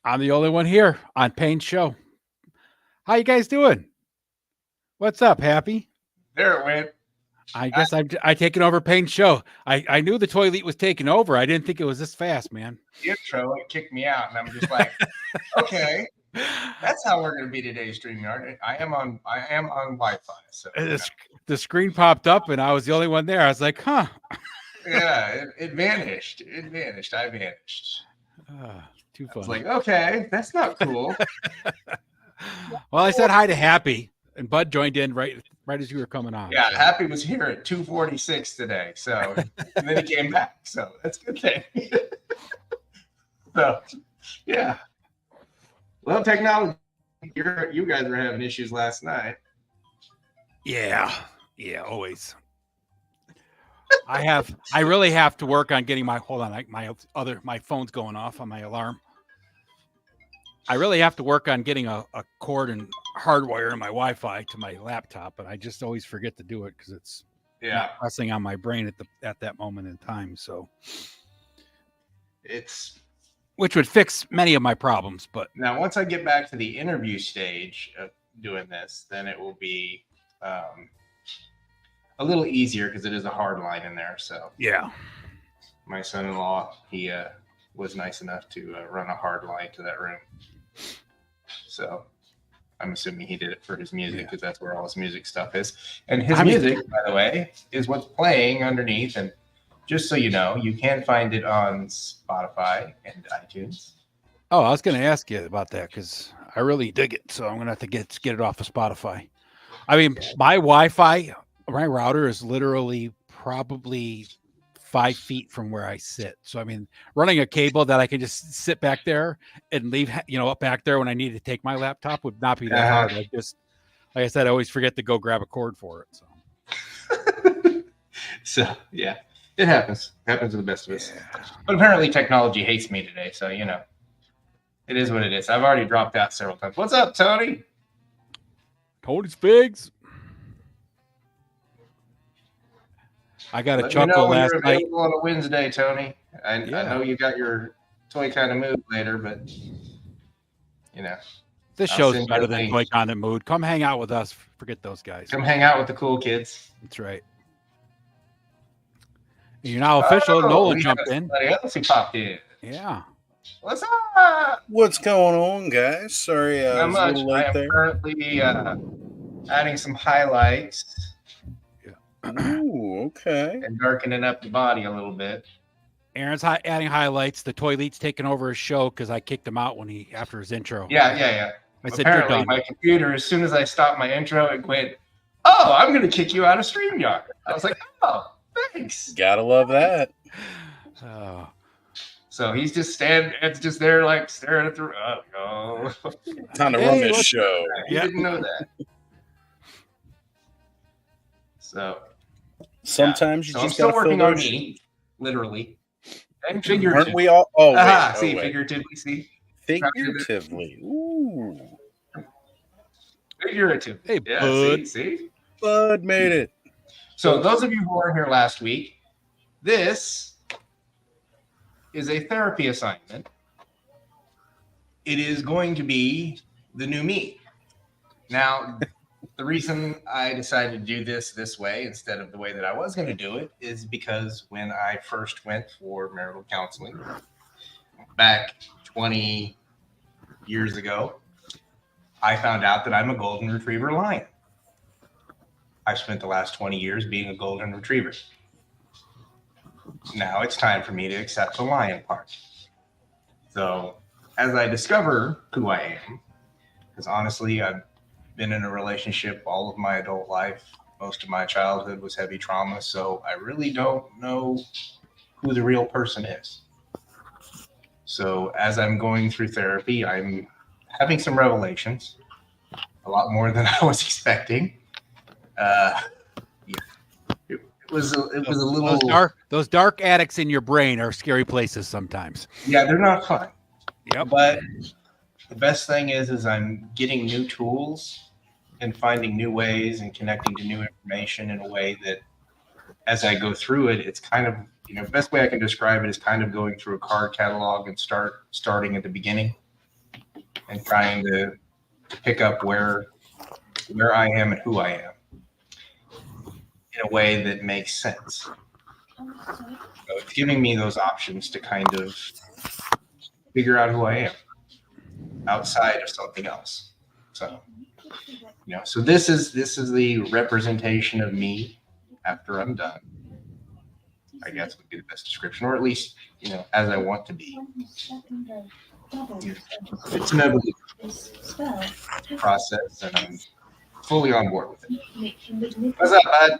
I'm the only one here on Payne's show. How you guys doing? What's up, Happy? There it went. I guess I taking over Payne's show. I knew the toilet was taking over. I didn't think it was this fast, man. The intro, it kicked me out, and I'm just like, okay, that's how we're going to be today, StreamYard. I am on Wi-Fi, so the screen popped up, and I was the only one there. I was like, huh. Yeah, it vanished. It vanished. I vanished. Too funny. I was like, okay, that's not cool. Well, I said hi to Happy, and Bud joined in right as you were coming on. Yeah, so. Happy was here at 2:46 today, so and then he came back, so that's a good thing. So, yeah. Well, technology. You guys were having issues last night. Yeah, always. I really have to work on getting my my phone's going off on my alarm. I really have to work on getting a cord and hardwire in my Wi-Fi to my laptop, but I just always forget to do it because it's not pressing on my brain at that moment in time. So which would fix many of my problems. But now, once I get back to the interview stage of doing this, then it will be a little easier because it is a hard line in there. So yeah, my son-in-law, he was nice enough to run a hard line to that room. So I'm assuming he did it for his music because that's where all his music stuff is. And his music, by the way, is what's playing underneath. And just so you know, you can find it on Spotify and iTunes. Oh, I was going to ask you about that because I really dig it. So I'm going to have to get it off of Spotify. I mean, my Wi-Fi, my router is literally probably 5 feet from where I sit. So, I mean, running a cable that I can just sit back there and leave, up back there when I need to take my laptop would not be that hard. Like I said, I always forget to go grab a cord for it. So, so yeah, it happens. It happens to the best of us. Yeah. But apparently technology hates me today. So, it is what it is. I've already dropped out several times. What's up, Tony? Tony's Figs. I got a chuckle last night. On a Wednesday, Tony. I know you got your toy kind of mood later, but this show's better than Toy Kind of Mood. Come hang out with us. Forget those guys. Come hang out with the cool kids. That's right. You're now official. Nolan jumped in. Somebody else who popped in. Yeah. What's up? What's going on, guys? Sorry, I was a little late there. Currently adding some highlights. Ooh, okay. And darkening up the body a little bit. Aaron's adding highlights. The Toy Leet's taking over his show because I kicked him out after his intro. Yeah. I said, apparently, my computer, as soon as I stopped my intro, it went, "Oh, I'm going to kick you out of StreamYard." I was like, "Oh, thanks." Gotta love that. Oh. So he's just it's just there, like staring at the. Oh, time to run this show. He didn't know that. So sometimes you just I'm still working on me, literally, and figuratively. Aren't we all? Oh, see, figuratively. See, figuratively. Ooh, figurative. Hey, Bud. See, Bud made it. So those of you who weren't here last week, this is a therapy assignment. It is going to be the new me. Now, the reason I decided to do this way instead of the way that I was going to do it is because when I first went for marital counseling back 20 years ago, I found out that I'm a golden retriever lion. I've spent the last 20 years being a golden retriever. Now it's time for me to accept the lion part. So as I discover who I am, because honestly, I've been in a relationship all of my adult life. Most of my childhood was heavy trauma, so I really don't know who the real person is. So as I'm going through therapy, I'm having some revelations, a lot more than I was expecting. It was a little. Those dark attics in your brain are scary places sometimes. Yeah, they're not fun. Yep. But the best thing is I'm getting new tools and finding new ways and connecting to new information in a way that as I go through it, it's kind of, the best way I can describe it is kind of going through a card catalog and starting at the beginning and trying to pick up where I am and who I am in a way that makes sense. So it's giving me those options to kind of figure out who I am outside of something else. So, so this is the representation of me after I'm done. I guess would be the best description, or at least, as I want to be. It's an evolution process, and I'm fully on board with it. What's up, bud?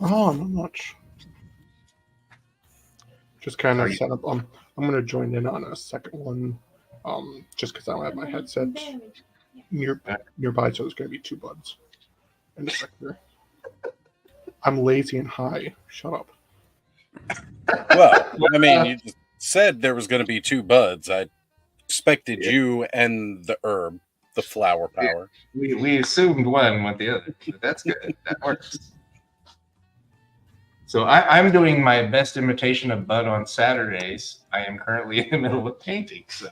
Oh, not much. Just kind of set up. I'm going to join in on a second one, just because I don't have my headset nearby, so there's going to be 2 buds in the sector. I'm lazy and high. Shut up. Well, I mean, you just said there was going to be 2 buds. I expected you and the herb, the flower power. We assumed one went the other. But that's good. That works. So I'm doing my best imitation of Bud on Saturdays. I am currently in the middle of painting. So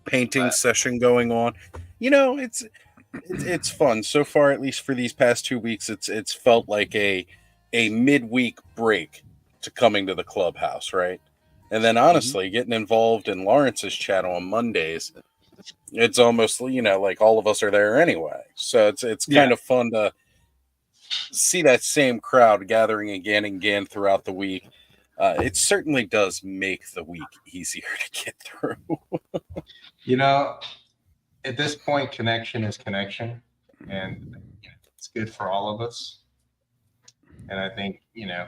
painting session going on. It's fun so far. At least for these past 2 weeks, it's felt like a midweek break to coming to the clubhouse, right? And then honestly, getting involved in Lawrence's channel on Mondays, it's almost like all of us are there anyway. So it's kind of fun to see that same crowd gathering again and again throughout the week. It certainly does make the week easier to get through. At this point, connection is connection, and it's good for all of us. And I think,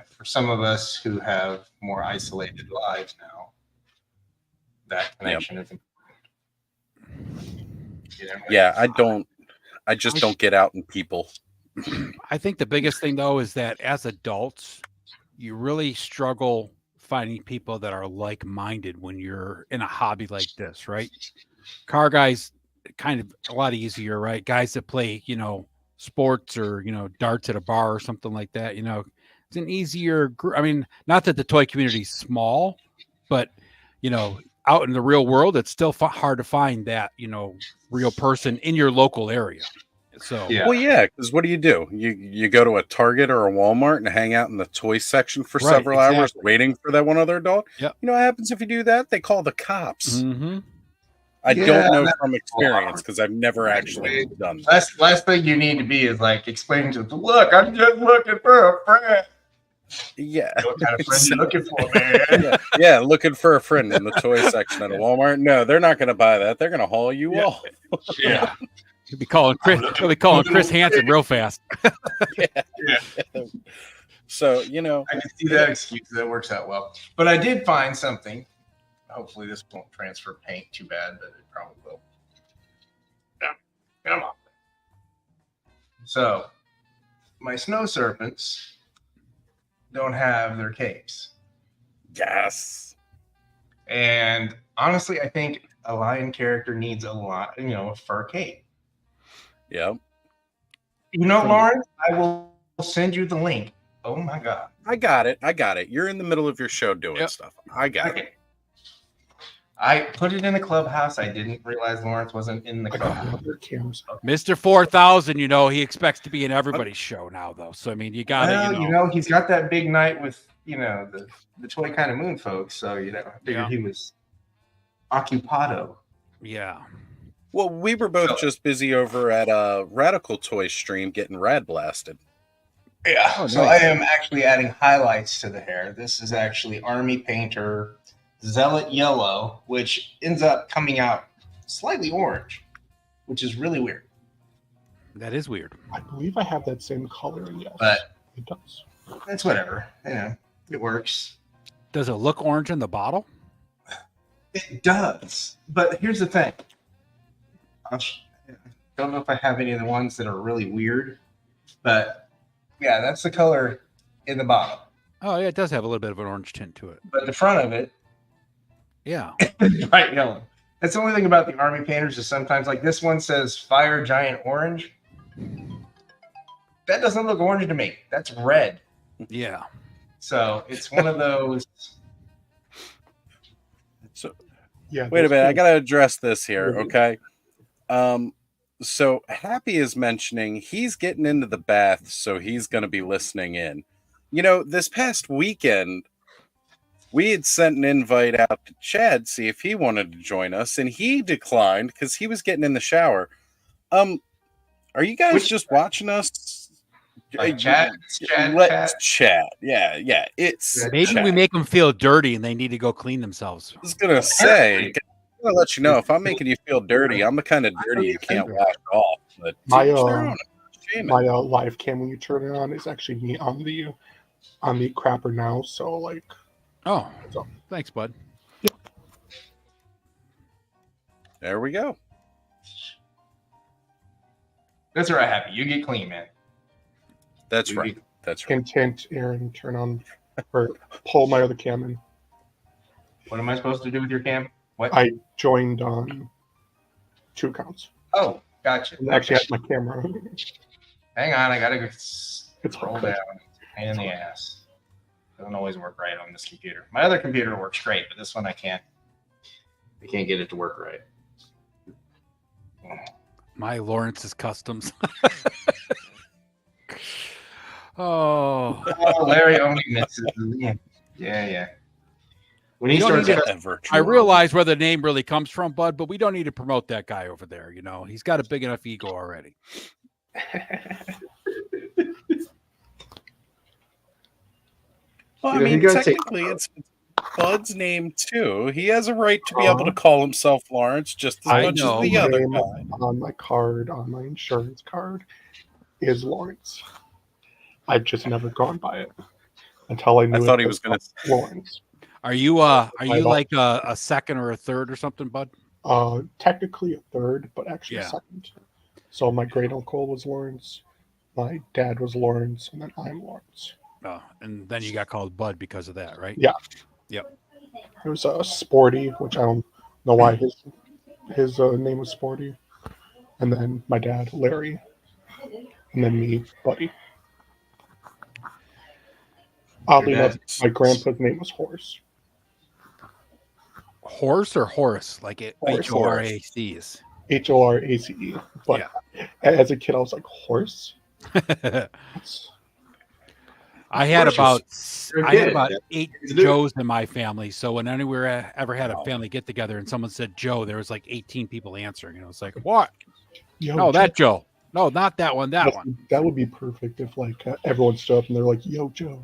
for some of us who have more isolated lives now, that connection is important. Yeah, I just don't get out in people. I think the biggest thing, though, is that as adults, you really struggle finding people that are like-minded when you're in a hobby like this, right? Car guys, kind of a lot easier, right? Guys that play, sports or, darts at a bar or something like that, it's an easier group. I mean, not that the toy community is small, but, out in the real world, it's still hard to find that, real person in your local area. So, well, yeah, because what do? You go to a Target or a Walmart and hang out in the toy section for several hours waiting for that one other adult. Yep. You know what happens if you do that? They call the cops. Mm-hmm. I don't know from experience because I've never actually done that. Last thing you need to be is like explaining to them, look, I'm just looking for a friend. Yeah. What kind of friend you looking for, man? Yeah, looking for a friend in the toy section at a Walmart. No, they're not going to buy that. They're going to haul you off. Yeah. He'll be calling Chris Hansen real fast. Yeah. So, I can see that excuse. That works out well. But I did find something. Hopefully this won't transfer paint too bad, but it probably will. Yeah. Come on. So, my snow serpents don't have their capes. Yes. And honestly, I think a lion character needs a fur cape. Yep. Lawrence, I will send you the link. Oh my God. I got it. You're in the middle of your show doing stuff. I got it. I put it in the clubhouse. I didn't realize Lawrence wasn't in the clubhouse. Mr. 4000, he expects to be in everybody's show now, though. So, I mean, you got to, he's got that big night with, the Toy Kind of Moon folks. So, I figured he was occupado. Yeah. Well, we were both just busy over at a Radical Toy stream getting rad blasted. Yeah. Oh, so nice. I am actually adding highlights to the hair. This is actually Army Painter Zealot Yellow, which ends up coming out slightly orange, which is really weird. That is weird. I believe I have that same color, yes. But it does. It's whatever. It works. Does it look orange in the bottle? It does. But here's the thing. I don't know if I have any of the ones that are really weird, but yeah, that's the color in the bottom. Oh, yeah, it does have a little bit of an orange tint to it. But the front of it, yeah, bright yellow. That's the only thing about the Army Painters is sometimes, like this one says Fire Giant Orange. That doesn't look orange to me. That's red. Yeah. So it's one of those. Yeah. Wait a those minute, I came- gotta address this here, Mhm. okay? So Happy is mentioning he's getting into the bath, so he's gonna be listening in. You know, this past weekend, we had sent an invite out to Chad, see if he wanted to join us, and he declined because he was getting in the shower. Are you guys Which just watching us? like chat, chat, Let's chat. chat. Yeah. It's Maybe we chat. make them feel dirty and they need to go clean themselves. I was gonna say, I'm gonna let you know if I'm making you feel dirty, I'm the kind of dirty you can't wash off. But to My each their own. Shame it. my live cam when you turn it on is actually me on the crapper now. So like, Oh, So- thanks, bud. There we go. That's all right, Happy. You get clean, man. That's You right. get- That's right. intent, Aaron, turn on or pull my other cam in. What am I supposed to do with your cam? What? I joined on 2 accounts. Oh, gotcha. And actually have my camera. Hang on, I gotta It's scroll okay. down. Pain in the ass. Doesn't always work right on this computer. My other computer works great, but this one I can't. I can't get it to work right. My Lawrence's Customs. Oh, Oh, Larry only misses. Yeah. When he You don't starts, need to- That virtual I realize where the name really comes from, bud, but we don't need to promote that guy over there. You know, he's got a big enough ego already. Well, I You know, he mean, gotta take- technically, it's Bud's name too. He has a right to be able to call himself Lawrence just as I much know, as the but- other name guy. on my card, on my insurance card, is Lawrence. I've just never gone by it until I knew. I thought he was going to. Lawrence. Are you don't- like a second or a third or something, bud? Technically a third, but actually Yeah. a second. So my great uncle was Lawrence, my dad was Lawrence, and then I'm Lawrence. Oh, and then you got called Bud because of that, right? Yeah. Yep. It was Sporty, which I don't know why his name was Sporty, and then my dad Larry, and then me Buddy. Oddly Your enough, dad's- my grandpa's name was Horace. Horse or Horace, like it Horse. HORACs. HORACE. But as a kid, I was like, horse? That's- I had Horse about You're a I had kid. about 8 He's a dude. Joes in my family. So when anywhere ever had a family get together and someone said Joe, there was like 18 people answering. And I was like, what? Yo, No, that Joe. No, not that one. That one. That would be perfect if like everyone stood up and they're like, "Yo, Joe."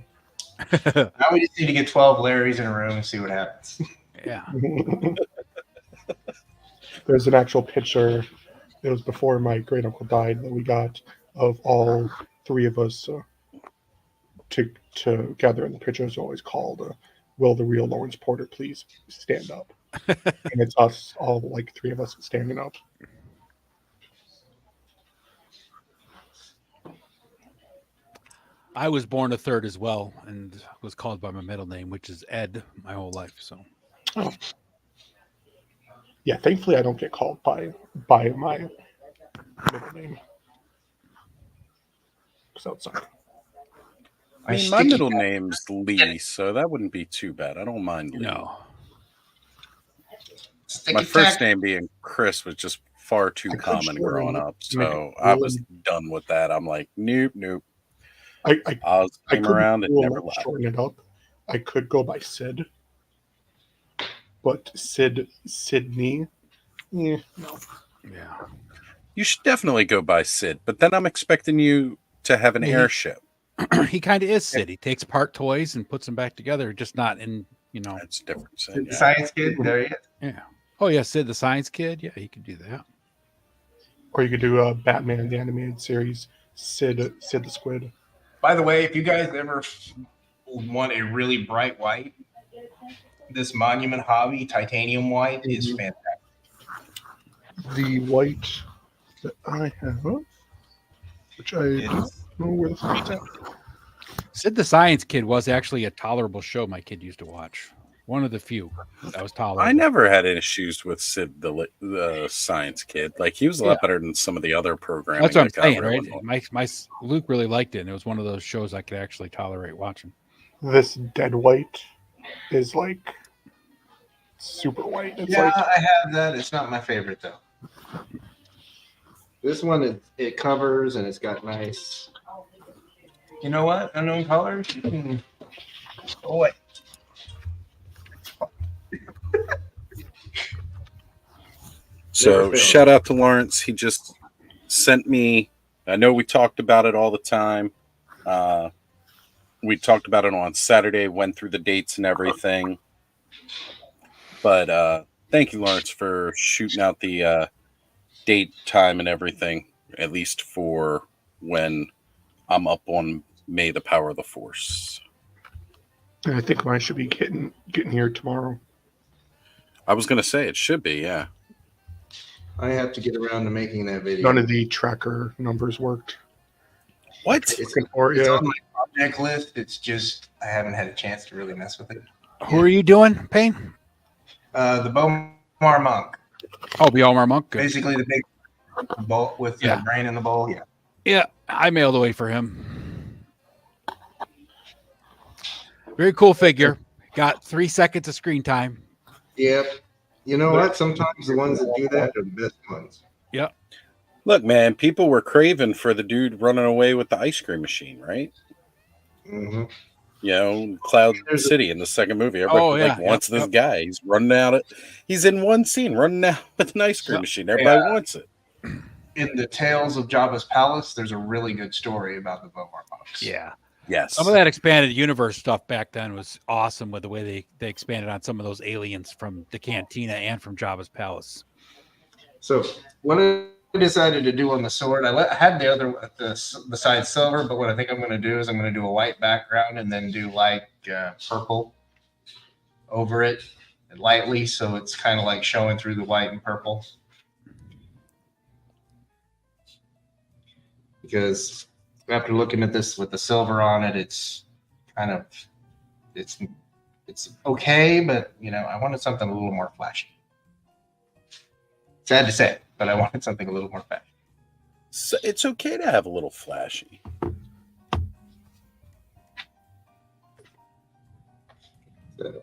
Now we just need to get 12 Larrys in a room and see what happens. Yeah. There's an actual picture. It was before my great uncle died that we got of all 3 of us together. And the picture is always called "Will the real Lawrence Porter please stand up?" And it's us, all like 3 of us standing up. I was born a third as well and was called by my middle name, which is Ed, my whole life. So Yeah, thankfully I don't get called by my middle name. So it's like, I mean, my middle name's Lee, so that wouldn't be too bad. I don't mind Lee. no. My first name being Chris was just far too I could common sure growing make up, it so cool I was and- done with that. I'm like, nope. I Oz I came could around and cool never enough, left. shorten it up. I could go by Sid, but Sydney, no. Yeah. You should definitely go by Sid, but then I'm expecting you to have an Yeah. airship. He kind of is Sid. He takes apart toys and puts them back together, just not in, That's different. Sid, The yeah. science kid, there he is. yeah. Oh, yeah. Sid the Science Kid. Yeah, he could do that. Or you could do a Batman the animated series, Sid the Squid. By the way, if you guys ever want a really bright white, this Monument Hobby titanium white is Mhm. fantastic. The white that I have, which I don't It's- know where the fuck it's at. Sid the Science Kid was actually a tolerable show my kid used to watch. One of the few that was tolerable. I never had issues with Sid the science kid. Like he was a lot better than some of the other programming. That's what I'm that got saying, real right? annoying. My Luke really liked it, and it was one of those shows I could actually tolerate watching. This dead white is like super white. It's Yeah, like I have that. It's not my favorite though. This one, it covers and it's got nice. You know what? Unknown colors. Oh wait. So fails. shout out to Lawrence. He just sent me. I know we talked about it all the time. We talked about it on Saturday, went through the dates and everything. But thank you, Lawrence, for shooting out the date, time, and everything, at least for when I'm up on May the Power of the Force. I think mine should be getting here tomorrow. I was going to say it should be, yeah. I have to get around to making that video. None of the tracker numbers worked. What? It's Or It's yeah, on my project list. It's just I haven't had a chance to really mess with it. Who are you doing, Payne? The Bomar Monk, Oh, Bielmar Monk. Good. basically the big bowl with the Yeah. brain in the bowl. Yeah. Yeah, I mailed away for him. Very cool figure. Got 3 seconds of screen time. Yep. You know what? Sometimes the ones that do that are the best ones. Yep. Look, man, people were craving for the dude running away with the ice cream machine, right? Mm-hmm. You know, Cloud City in the second movie. Everybody wants this guy. He's running out of. He's in one scene running out with an ice cream machine. Everybody wants it. In the Tales of Jabba's Palace, there's a really good story about the Bomar Monks. Yeah. Yes. Some of that expanded universe stuff back then was awesome with the way they expanded on some of those aliens from the Cantina and from Jabba's Palace. So what I decided to do on the sword, I had the other the side silver, but what I think I'm going to do is I'm going to do a white background and then do like purple over it lightly, so it's kind of like showing through the white and purple. Because after looking at this with the silver on it, it's kind of it's okay, but you know, I wanted something a little more flashy. Sad to say, but I wanted something a little more flashy. So it's okay to have a little flashy. So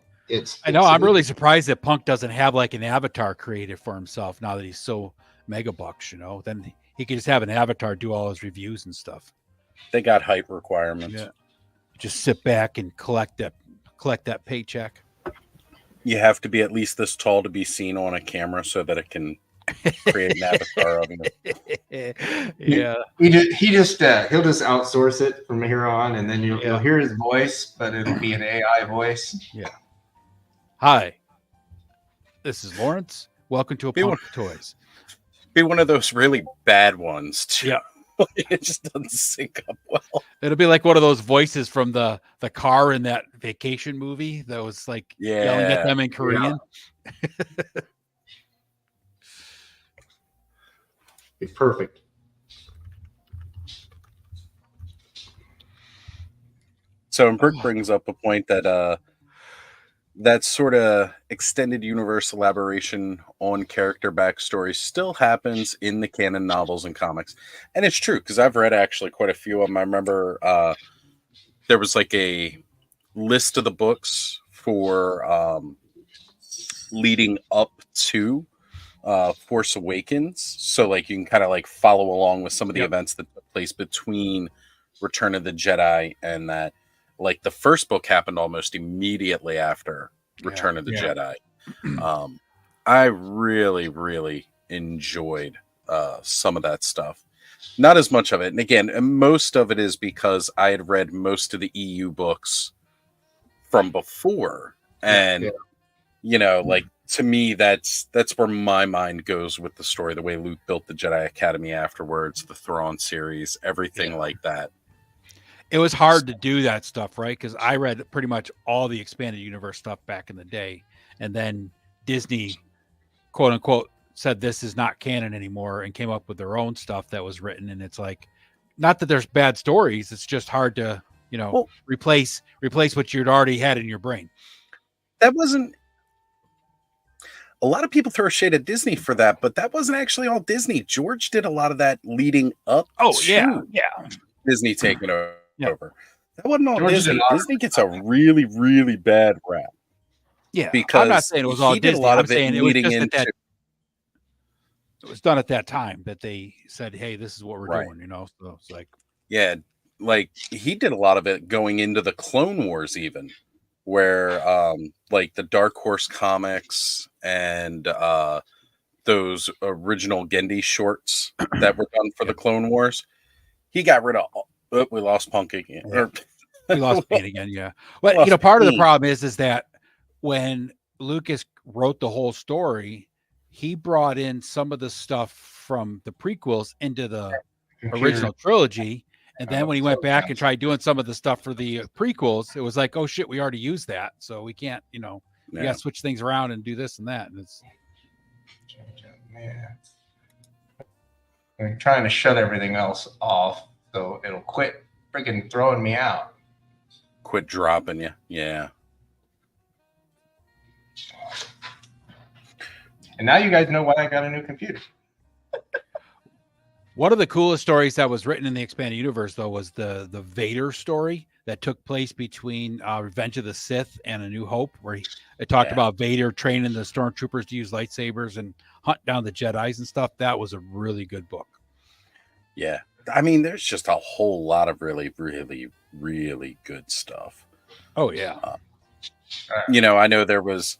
I know. I'm really surprised that Punk doesn't have like an avatar created for himself now that he's so mega bucks. You know, then he could just have an avatar do all his reviews and stuff. They got height requirements. Yeah. Just sit back and collect that paycheck. You have to be at least this tall to be seen on a camera so that it can create an avatar of you. Yeah. He'll just outsource it from here on, and then you'll hear his voice, but it'll be an AI voice. Yeah. Hi, this is Lawrence. Welcome to Punk Toys. Be one of those really bad ones too. Yeah. It just doesn't sync up well. It'll be like one of those voices from the car in that vacation movie that was like yelling at them in Korean. Yeah. Be perfect. So, and Brick brings up a point that that sort of extended universe elaboration on character backstory still happens in the canon novels and comics. And it's true, because I've read actually quite a few of them. I remember there was like a list of the books for leading up to Force Awakens. So like you can kind of like follow along with some of the events that took place between Return of the Jedi and that. Like the first book happened almost immediately after Return of the Jedi. I really, really enjoyed some of that stuff. Not as much of it. And again, most of it is because I had read most of the EU books from before. And, you know, like to me, that's where my mind goes with the story, the way Luke built the Jedi Academy afterwards, the Thrawn series, everything like that. It was hard to do that stuff, right? Because I read pretty much all the expanded universe stuff back in the day. And then Disney, quote unquote, said this is not canon anymore and came up with their own stuff that was written. And it's like, not that there's bad stories. It's just hard to, you know, replace what you'd already had in your brain. That wasn't... A lot of people throw shade at Disney for that, but that wasn't actually all Disney. George did a lot of that leading up to Disney taking over. That wasn't all Disney. Disney gets a really, really bad rap. Yeah, I'm not because saying it was all he did a Disney. lot I'm of it saying it was leading just into it was done at that time that they said, "Hey, this is what we're right. doing." So it's like, Yeah, like he did a lot of it going into the Clone Wars, even where like the Dark Horse comics and those original Gendy shorts that were done for yeah, the Clone Wars. He got rid of. Oh, we lost Punk again. yeah. We lost Payne again. Yeah, We but lost part of the Payne. problem is that when Lucas wrote the whole story, he brought in some of the stuff from the prequels into the original trilogy. And then when he went back and tried doing some of the stuff for the prequels, it was like, oh shit, we already used that. So we can't, we got Yeah. to switch things around and do this and that. And it's, Yeah. I'm trying to shut everything else off so it'll quit freaking throwing me out. Quit dropping you. Yeah. And now you guys know why I got a new computer. one of the coolest stories that was written in the expanded universe, though, was the Vader story that took place between Revenge of the Sith and A New Hope, where it talked about Vader training the stormtroopers to use lightsabers and hunt down the Jedis and stuff. That was a really good book. Yeah. I mean, there's just a whole lot of really, really, really good stuff. Oh, yeah. I know there was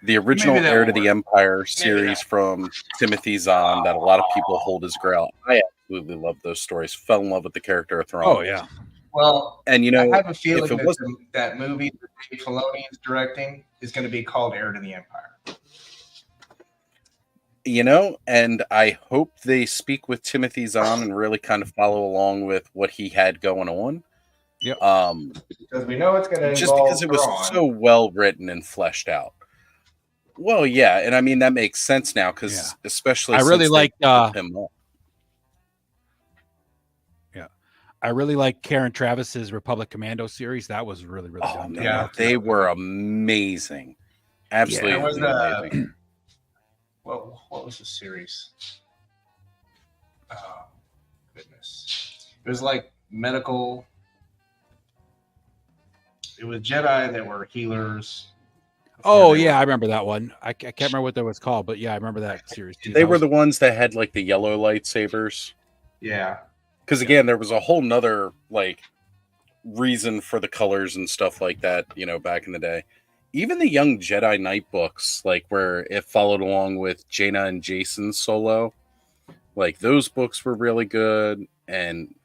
the original Heir to the Empire series from Timothy Zahn that a lot of people hold as grail. I absolutely love those stories. Fell in love with the character of Thrawn. Oh, yeah. Well, and I have a feeling that movie that Dave Filoni is directing is going to be called Heir to the Empire. And I hope they speak with Timothy Zahn and really kind of follow along with what he had going on. Yep. Because we know it's going to just because it was so well written and fleshed out. Well, yeah, and I mean that makes sense now because especially I really like him up. Yeah, I really like Karen Travis's Republic Commando series. That was really, really done. Yeah, they were amazing. Absolutely amazing. Well, what was the series? Oh, goodness. It was like medical. It was Jedi that were healers. Oh, yeah, I remember that one. I can't remember what that was called, but yeah, I remember that series too. They were the ones that had like the yellow lightsabers. Yeah. Because again, there was a whole nother like reason for the colors and stuff like that, back in the day. Even the Young Jedi Knight books, like where it followed along with Jaina and Jason solo, like those books were really good. And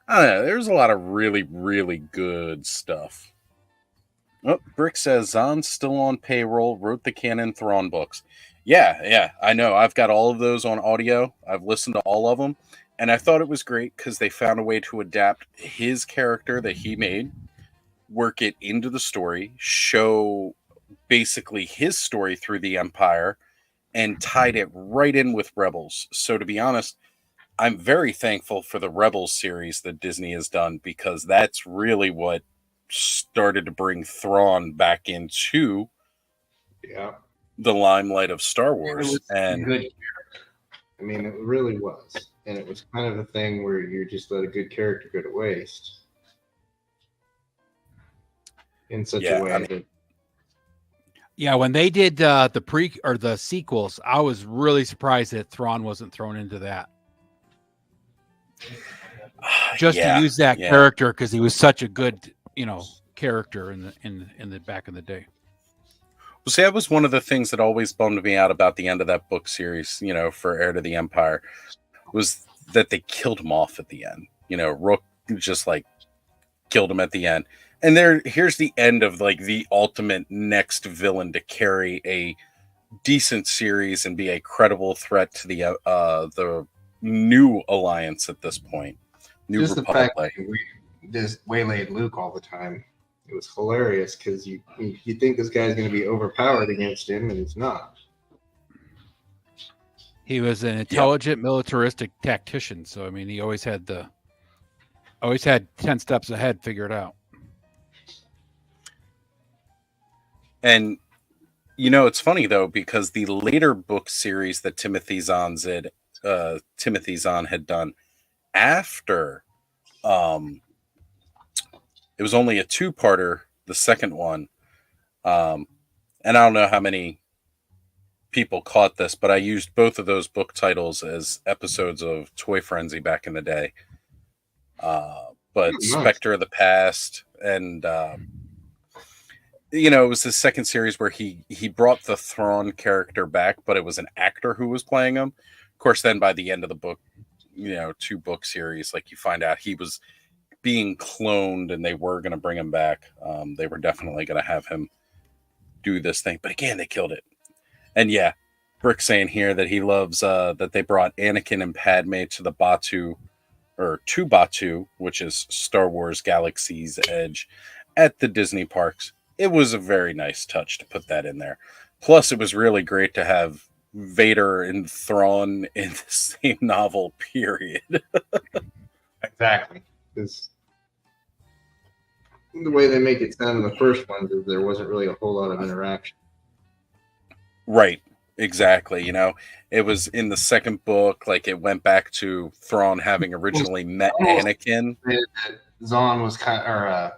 I don't know, there's a lot of really, really good stuff. Oh, Brick says Zahn's still on payroll, wrote the canon Thrawn books. Yeah, I know. I've got all of those on audio. I've listened to all of them. And I thought it was great because they found a way to adapt his character that he made, work it into the story, show basically his story through the Empire, and tied it right in with Rebels. So to be honest, I'm very thankful for the Rebels series that Disney has done because that's really what started to bring Thrawn back into the limelight of Star Wars. And good character. I mean, it really was. And it was kind of a thing where you just let a good character go to waste. In such a way that when they did the sequels, I was really surprised that Thrawn wasn't thrown into that. Just to use that character because he was such a good, character in the back in the day. Well, see, that was one of the things that always bummed me out about the end of that book series, for Heir to the Empire, was that they killed him off at the end. Rook just like killed him at the end. And here's the end of like the ultimate next villain to carry a decent series and be a credible threat to the new alliance at this point. New just Republic. The fact that we just waylaid Luke all the time. It was hilarious because you think this guy's going to be overpowered against him, and he's not. He was an intelligent, militaristic tactician. So I mean, he always had 10 steps ahead figured out. And it's funny though because the later book series that Timothy Zahn had done after, it was only a 2-parter. The second one, and I don't know how many people caught this, but I used both of those book titles as episodes of Toy Frenzy back in the day. But Nice. Spectre of the Past, and it was the second series where he brought the Thrawn character back, but it was an actor who was playing him. Of course, then by the end of the book, 2-book series, like you find out he was being cloned, and they were going to bring him back. They were definitely going to have him do this thing, but again, they killed it. And yeah, Brick's saying here that he loves that they brought Anakin and Padme to the Batu, or to Batu, which is Star Wars Galaxy's Edge, at the Disney parks. It was a very nice touch to put that in there. Plus, it was really great to have Vader and Thrawn in the same novel, period. Exactly. Because the way they make it sound in the first one, there wasn't really a whole lot of interaction. Right. Exactly. It was in the second book, like it went back to Thrawn having originally met Anakin. Zahn was Thrawn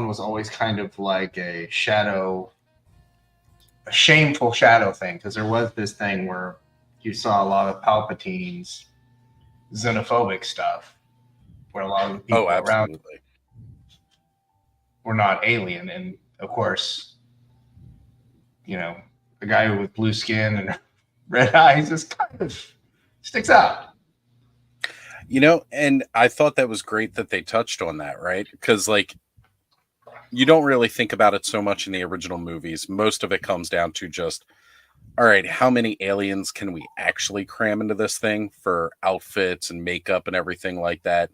was always kind of like a shameful shadow thing, because there was this thing where you saw a lot of Palpatine's xenophobic stuff, where a lot of the people around were not alien, and of course, a guy with blue skin and red eyes just kind of sticks out. And I thought that was great that they touched on that, right? Because, you don't really think about it so much in the original movies. Most of it comes down to just, all right, how many aliens can we actually cram into this thing for outfits and makeup and everything like that?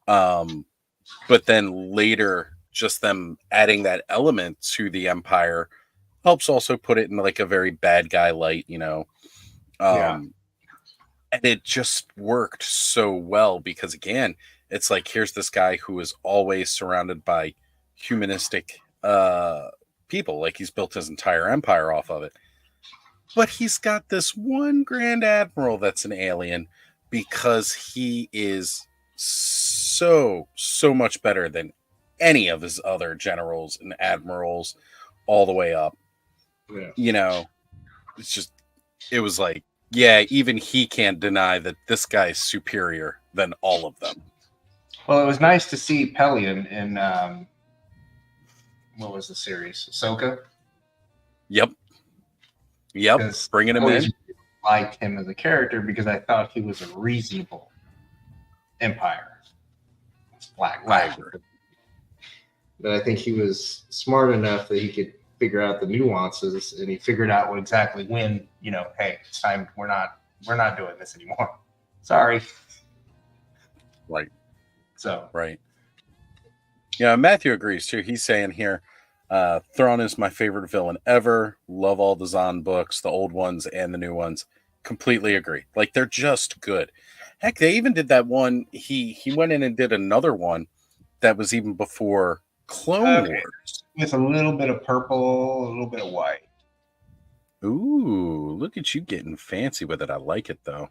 But then later, just them adding that element to the Empire helps also put it in like a very bad guy light, And it just worked so well because, again, it's like, here's this guy who is always surrounded by humanistic people. Like, he's built his entire empire off of it. But he's got this one Grand Admiral that's an alien because he is so much better than any of his other generals and admirals all the way up. Yeah. It was like, yeah, even he can't deny that this guy's superior than all of them. Well, it was nice to see Pelion in what was the series? Ahsoka? Yep. Bringing him in. I liked him as a character because I thought he was a reasonable Empire. It's black. But I think he was smart enough that he could figure out the nuances, and he figured out exactly when, hey, it's time. We're not doing this anymore. Sorry. Right. So. Right. Yeah, Matthew agrees too. He's saying here, Thrawn is my favorite villain ever. Love all the Zahn books, the old ones and the new ones. Completely agree. Like, they're just good. Heck, they even did that one. He went in and did another one that was even before Clone Wars. With a little bit of purple, a little bit of white. Ooh, look at you getting fancy with it. I like it, though.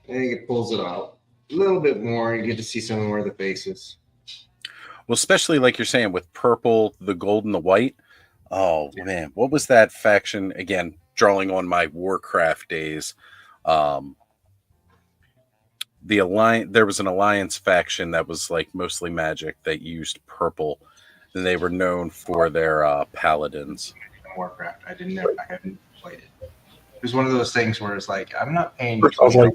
I think it pulls it out a little bit more. You get to see some more of the faces. Well, especially like you're saying with purple, the gold, and the white. Oh, man. What was that faction? Again, drawing on my Warcraft days. The Alliance, there was an Alliance faction that was like mostly magic that used purple. And they were known for their paladins. Warcraft. I haven't played it. It was one of those things where it's like, I'm not paying. I was like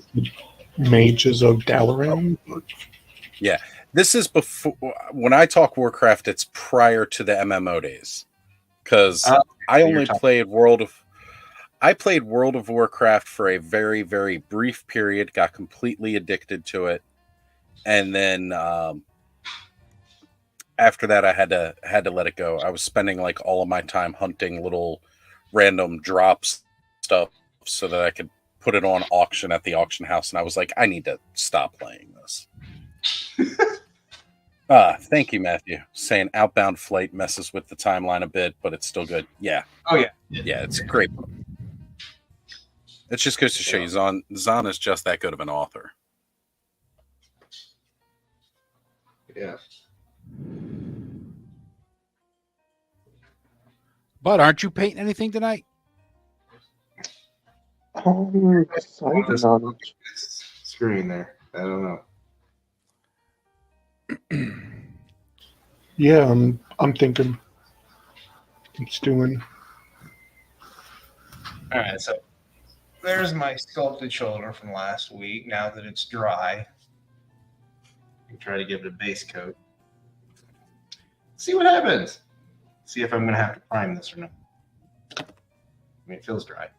Mages of Dalaran. Yeah. This is before, when I talk Warcraft, it's prior to the MMO days. Because I only played World of Warcraft for a very, very brief period, got completely addicted to it. And then after that, I had to let it go. I was spending like all of my time hunting little random drops stuff so that I could put it on auction at the auction house. And I was like, I need to stop playing this. Thank you, Matthew. Saying Outbound Flight messes with the timeline a bit, but it's still good. Yeah. Oh, yeah. Yeah, it's a great book. It just goes to show you Zahn is just that good of an author. Yeah. But aren't you painting anything tonight? Oh, deciding on it. Screen there. I don't know. Yeah, I'm thinking it's doing. All right, so there's my sculpted shoulder from last week. Now that it's dry, I can try to give it a base coat. See what happens. See if I'm going to have to prime this or not. I mean, it feels dry.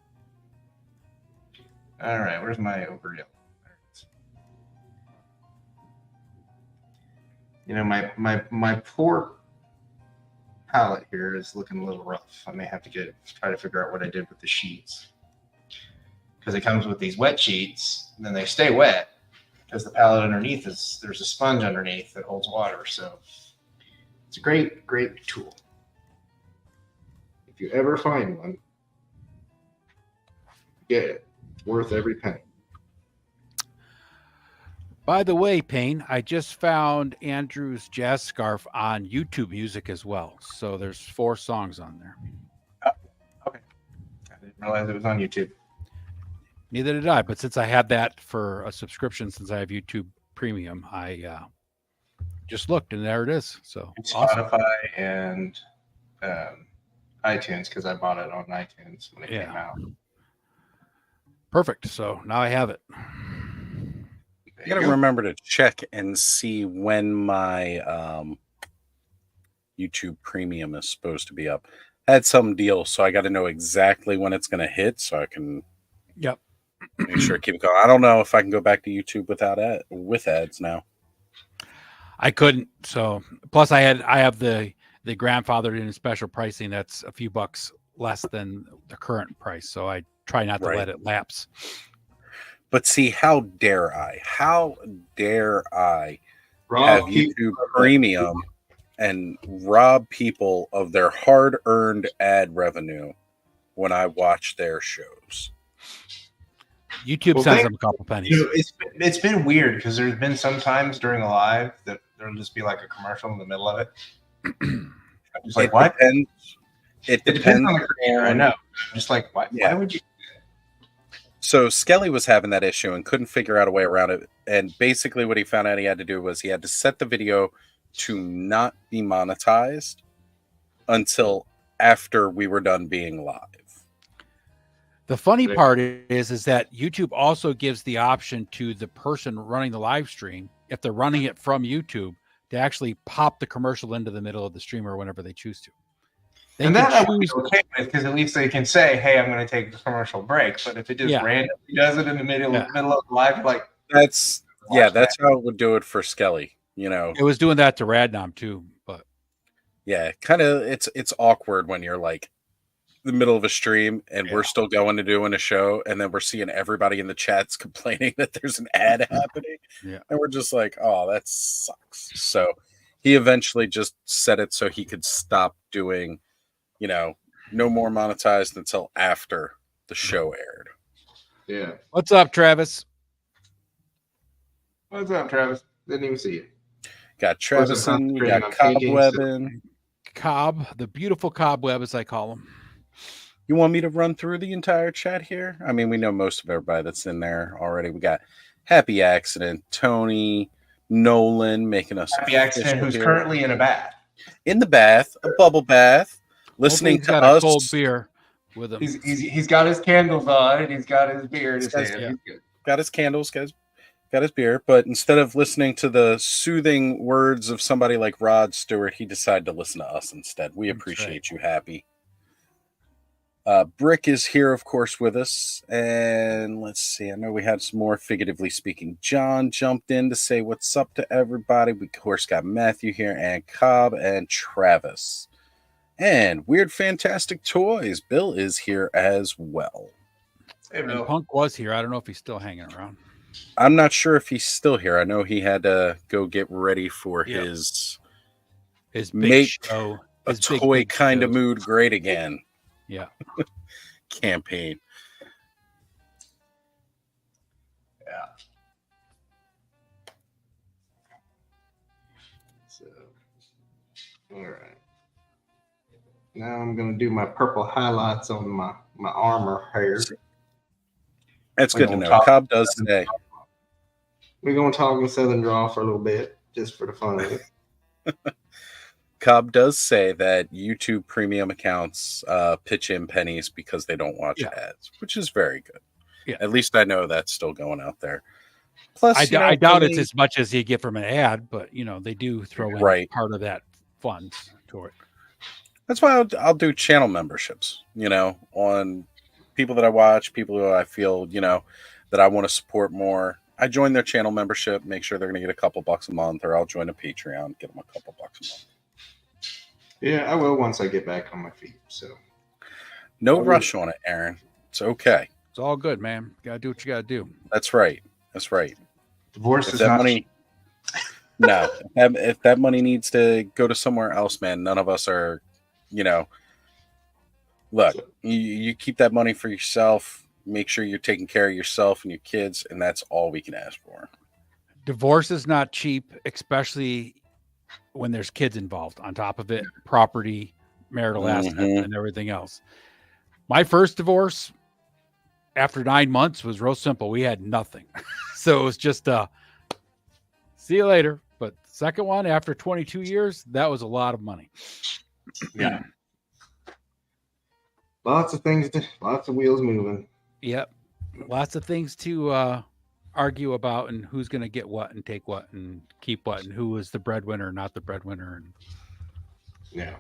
All right, where's my ochre yellow? There it is. You know, my poor palette here is looking a little rough. I may have to try to figure out what I did with the sheets. Because it comes with these wet sheets, and then they stay wet because the palette underneath there's a sponge underneath that holds water. So it's a great tool. If you ever find one, get it. It's worth every penny. By the way, Payne, I just found Andrew's jazz scarf on YouTube Music as well. So there's 4 songs on there. Okay. I didn't realize it was on YouTube. Neither did I, but since I had that for a subscription, since I have YouTube Premium, I just looked and there it is. So awesome. Spotify and iTunes because I bought it on iTunes when it came out. Perfect. So now I have it. I gotta remember to check and see when my YouTube Premium is supposed to be up. I had some deal, so I got to know exactly when it's going to hit, so I can make sure I keep it going. I don't know if I can go back to YouTube with ads now. I couldn't. So plus I have the grandfathered in special pricing that's a few bucks less than the current price. So I try not to let it lapse. But see, how dare I have YouTube Premium and rob people of their hard-earned ad revenue when I watch their shows? YouTube sends them a couple pennies. You know, it's been weird because there's been some times during the live that there'll just be like a commercial in the middle of it. I'm just like, what? It depends on the creator. I know. I'm just like, why would you? So Skelly was having that issue and couldn't figure out a way around it. And basically what he found out he had to do was he had to set the video to not be monetized until after we were done being live. The funny part is that YouTube also gives the option to the person running the live stream, if they're running it from YouTube, to actually pop the commercial into the middle of the stream or whenever they choose to. And that I would be okay with because at least they can say, "Hey, I'm going to take a commercial break." But if it just randomly does it in the middle of the live, like that's how it would do it for Skelly. You know, it was doing that to Radnom too. But yeah, kind of it's awkward when you're like the middle of a stream and we're still going to doing a show, and then we're seeing everybody in the chats complaining that there's an ad happening, and we're just like, "Oh, that sucks." So he eventually just set it so he could stop doing. No more monetized until after the show aired. Yeah. What's up, Travis? What's up, Travis? Didn't even see you. Got Travis in. You got Cobweb in. Cobb, the beautiful Cobweb, as I call him. You want me to run through the entire chat here? I mean, we know most of everybody that's in there already. We got Happy Accident, Tony, Nolan making us Happy Accident, who's currently in a bath. In the bath, a bubble bath. Listening to us, a cold beer with him. He's got his candles on and he's got his beer in his hand. Yeah. Got his candles, guys. Got his beer, but instead of listening to the soothing words of somebody like Rod Stewart, he decided to listen to us instead. We appreciate you, Happy. Brick is here, of course, with us. And let's see. I know we had some more figuratively speaking. John jumped in to say what's up to everybody. We, of course, got Matthew here and Cobb and Travis. And Weird Fantastic Toys. Bill is here as well. Hey, Bill. Punk was here. I don't know if he's still hanging around. I'm not sure if he's still here. I know he had to go get ready for his big make show, a toy kind of mood great again. Yeah. Campaign. Yeah. So, all right. Now I'm gonna do my purple highlights on my armor hair. That's We're good to gonna know. talk- Cobb does say. We're gonna talk in Southern drawl for a little bit, just for the fun of it. Cobb does say that YouTube premium accounts pitch in pennies because they don't watch Yeah. ads, which is very good. Yeah. At least I know that's still going out there. Plus, I doubt it's as much as you get from an ad, but they do throw in Right. part of that funds to it. That's why I'll do channel memberships, on people that I watch, people who I feel, that I want to support more. I join their channel membership, make sure they're going to get a couple bucks a month, or I'll join a Patreon, get them a couple bucks a month. Yeah, I will once I get back on my feet. So no rush on it, Aaron. It's okay. It's all good, man. Gotta do what you gotta do. That's right. That's right. Divorce If is that not money, no, if that money needs to go to somewhere else, man, none of us are, look, you keep that money for yourself. Make sure you're taking care of yourself and your kids, and that's all we can ask for. Divorce is not cheap, especially when there's kids involved. On top of it, property, marital assets, and everything else. My first divorce, after 9 months, was real simple. We had nothing, so it was just see you later. But the second one, after 22 years, that was a lot of money. Yeah. Lots of things, lots of wheels moving. Yep. Lots of things to argue about, and who's going to get what and take what and keep what, and who is the breadwinner, not the breadwinner, and yeah,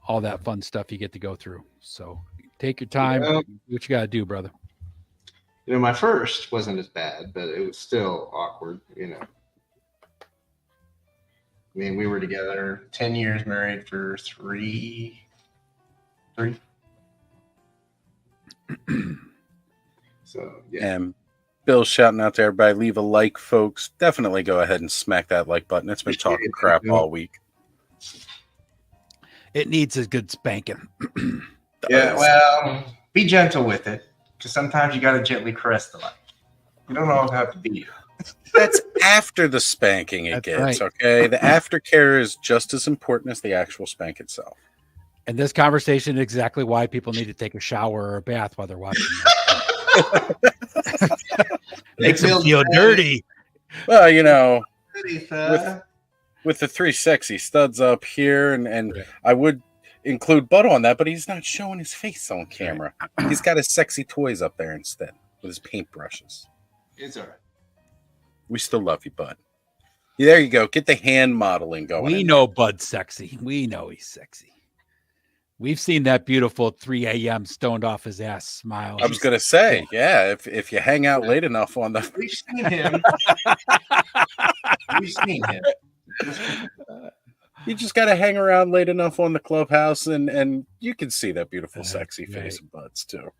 all that fun stuff you get to go through. So take your time. Do what you got to do, brother. My first wasn't as bad, but it was still awkward. I mean, we were together 10 years, married for three. So yeah. And Bill's shouting out to everybody, leave a like, folks. Definitely go ahead and smack that like button. It's been talking crap all week. It needs a good spanking. Yeah, well, be gentle with it, because sometimes you got to gently caress the like. You don't always have to be. That's after the spanking it gets, right. Okay? The aftercare is just as important as the actual spank itself. And this conversation is exactly why people need to take a shower or a bath while they're watching that. Makes them feel dirty. Well, with the three sexy studs up here, and I would include Bud on that, but he's not showing his face on camera. He's got his sexy toys up there instead with his paintbrushes. It's all right. We still love you, Bud. There you go. Get the hand modeling going. We know Bud's sexy. We know he's sexy. We've seen that beautiful 3 a.m. stoned off his ass smile. I was going to say, yeah, if you hang out late enough on the... We've seen him. We've seen him. You just got to hang around late enough on the clubhouse, and you can see that beautiful, sexy face of Bud's, too.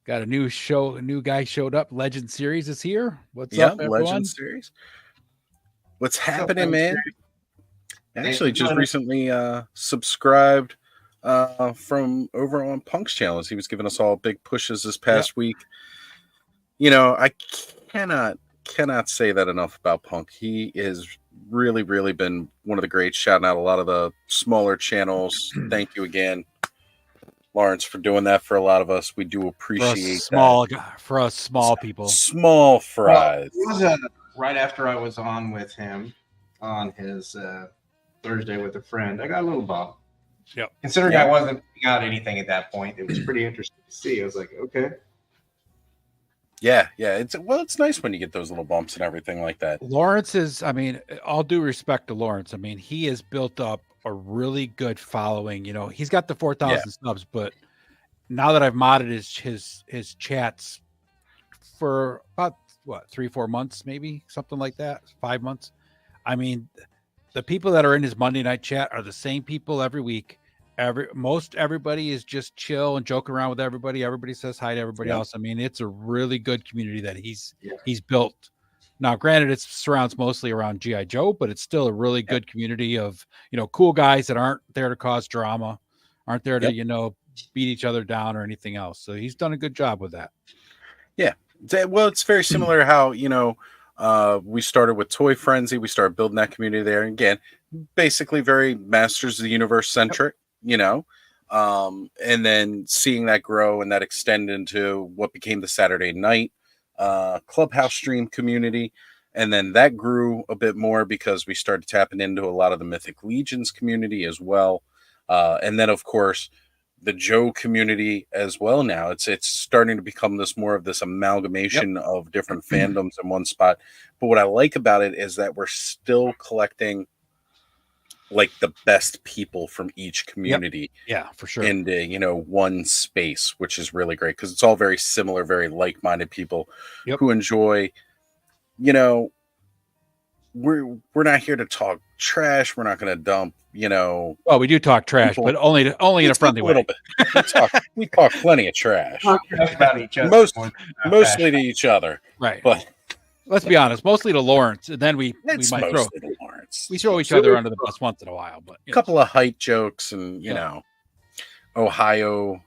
Got a new show. A new guy showed up. Legend Series is here. What's up, everyone? Legend Series. What's happening, man? Actually, just recently subscribed from over on Punk's channel. He was giving us all big pushes this past week. I cannot say that enough about Punk. He is really, really been one of the greats, shouting out a lot of the smaller channels. Thank you again, Lawrence, for doing that for a lot of us. We do appreciate for us small people. Small fries. Well, it was right after I was on with him on his Thursday with a friend. I got a little bump. Yep. Considering I wasn't got anything at that point, it was pretty interesting to see. I was like, okay. Yeah. It's nice when you get those little bumps and everything like that. Lawrence is, all due respect to Lawrence. He has built up a really good following. He's got the 4,000 subs, but now that I've modded his chats for about 3-4 months, maybe something like that, 5 months. The people that are in his Monday night chat are the same people every week. Everybody is just chill and joke around with everybody. Everybody says hi to everybody else. It's a really good community that he's built. Now, granted, it surrounds mostly around G.I. Joe, but it's still a really good community of, cool guys that aren't there to cause drama, aren't there to, beat each other down or anything else. So he's done a good job with that. Yeah. Well, it's very similar how, We started with Toy Frenzy. We started building that community there. And again, basically very Masters of the Universe centric, you know. And then seeing that grow and that extend into what became the Saturday night Clubhouse stream community. And then that grew a bit more because we started tapping into a lot of the Mythic Legions community as well. And then, of course, the Joe community as well. Now it's starting to become this more of this amalgamation of different fandoms in one spot. But what I like about it is that we're still collecting like the best people from each community Yeah, for sure. into, you know, one space, which is really great because it's all very similar, very like-minded people who enjoy, you know, we're not here to talk trash. We're not going to dump, you know. Well, we do talk trash, people. but only in a friendly way. Bit. We talk plenty of trash. Talk trash about each other. Mostly to each other. Right. But let's be honest, mostly to Lawrence, and then we might throw each other under the bus once in a while. But a couple of height jokes and you know, Ohio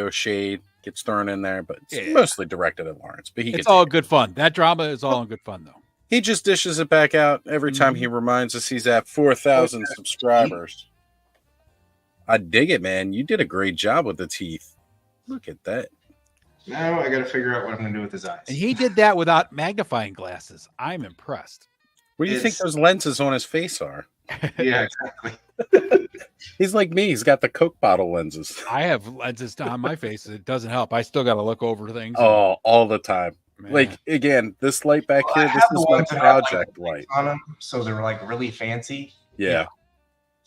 shade gets thrown in there, but it's mostly directed at Lawrence. But it's all good fun. That drama is all in good fun, though. He just dishes it back out every time he reminds us he's at 4,000 subscribers. I dig it, man. You did a great job with the teeth. Look at that. Now I got to figure out what I'm going to do with his eyes. And he did that without magnifying glasses. I'm impressed. What do you think those lenses on his face are? Yeah, exactly. He's like me. He's got the Coke bottle lenses. I have lenses on my face. It doesn't help. I still got to look over things. Oh, all the time. Man. Like, again, this light back here, this is my project light. On them, so they're like really fancy. Yeah.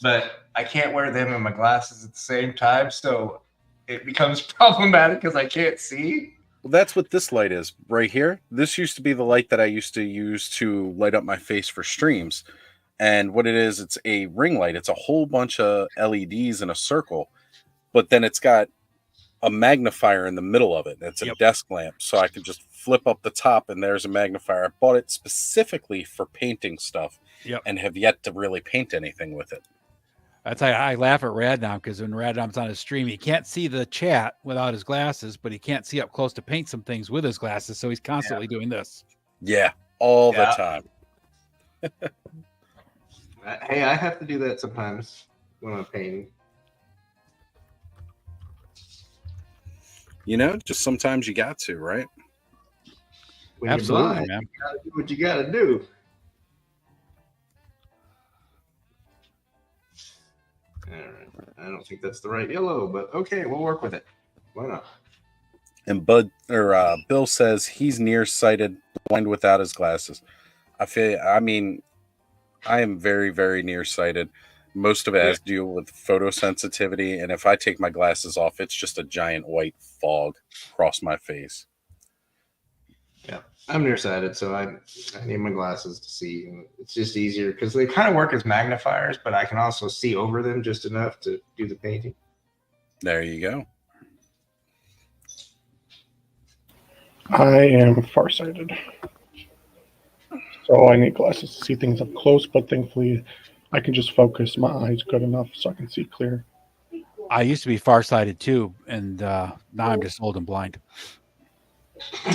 But I can't wear them and my glasses at the same time, so it becomes problematic because I can't see. Well, that's what this light is right here. This used to be the light that I used to use to light up my face for streams. And what it is, it's a ring light. It's a whole bunch of LEDs in a circle, but then it's got a magnifier in the middle of it. It's a desk lamp, so I can just flip up the top and there's a magnifier. I bought it specifically for painting stuff and have yet to really paint anything with it. That's how I laugh at Rad now, because when Raddom's on his stream, he can't see the chat without his glasses, but he can't see up close to paint some things with his glasses, so he's constantly doing this. Yeah, all the time. Hey, I have to do that sometimes when I'm painting. You know, just sometimes you got to, right? When absolutely, you're blind, man. You gotta do what you gotta do. All right. I don't think that's the right yellow, but okay, we'll work with it. Why not? And Bill says he's nearsighted, blind without his glasses. I am very, very nearsighted. Most of it has to do with photosensitivity, and if I take my glasses off, it's just a giant white fog across my face. Yeah, I'm nearsighted, so I need my glasses to see. And it's just easier because they kind of work as magnifiers, but I can also see over them just enough to do the painting. There you go. I am farsighted, so I need glasses to see things up close, but thankfully I can just focus my eyes good enough so I can see clear. I used to be farsighted too, and now I'm just old and blind. So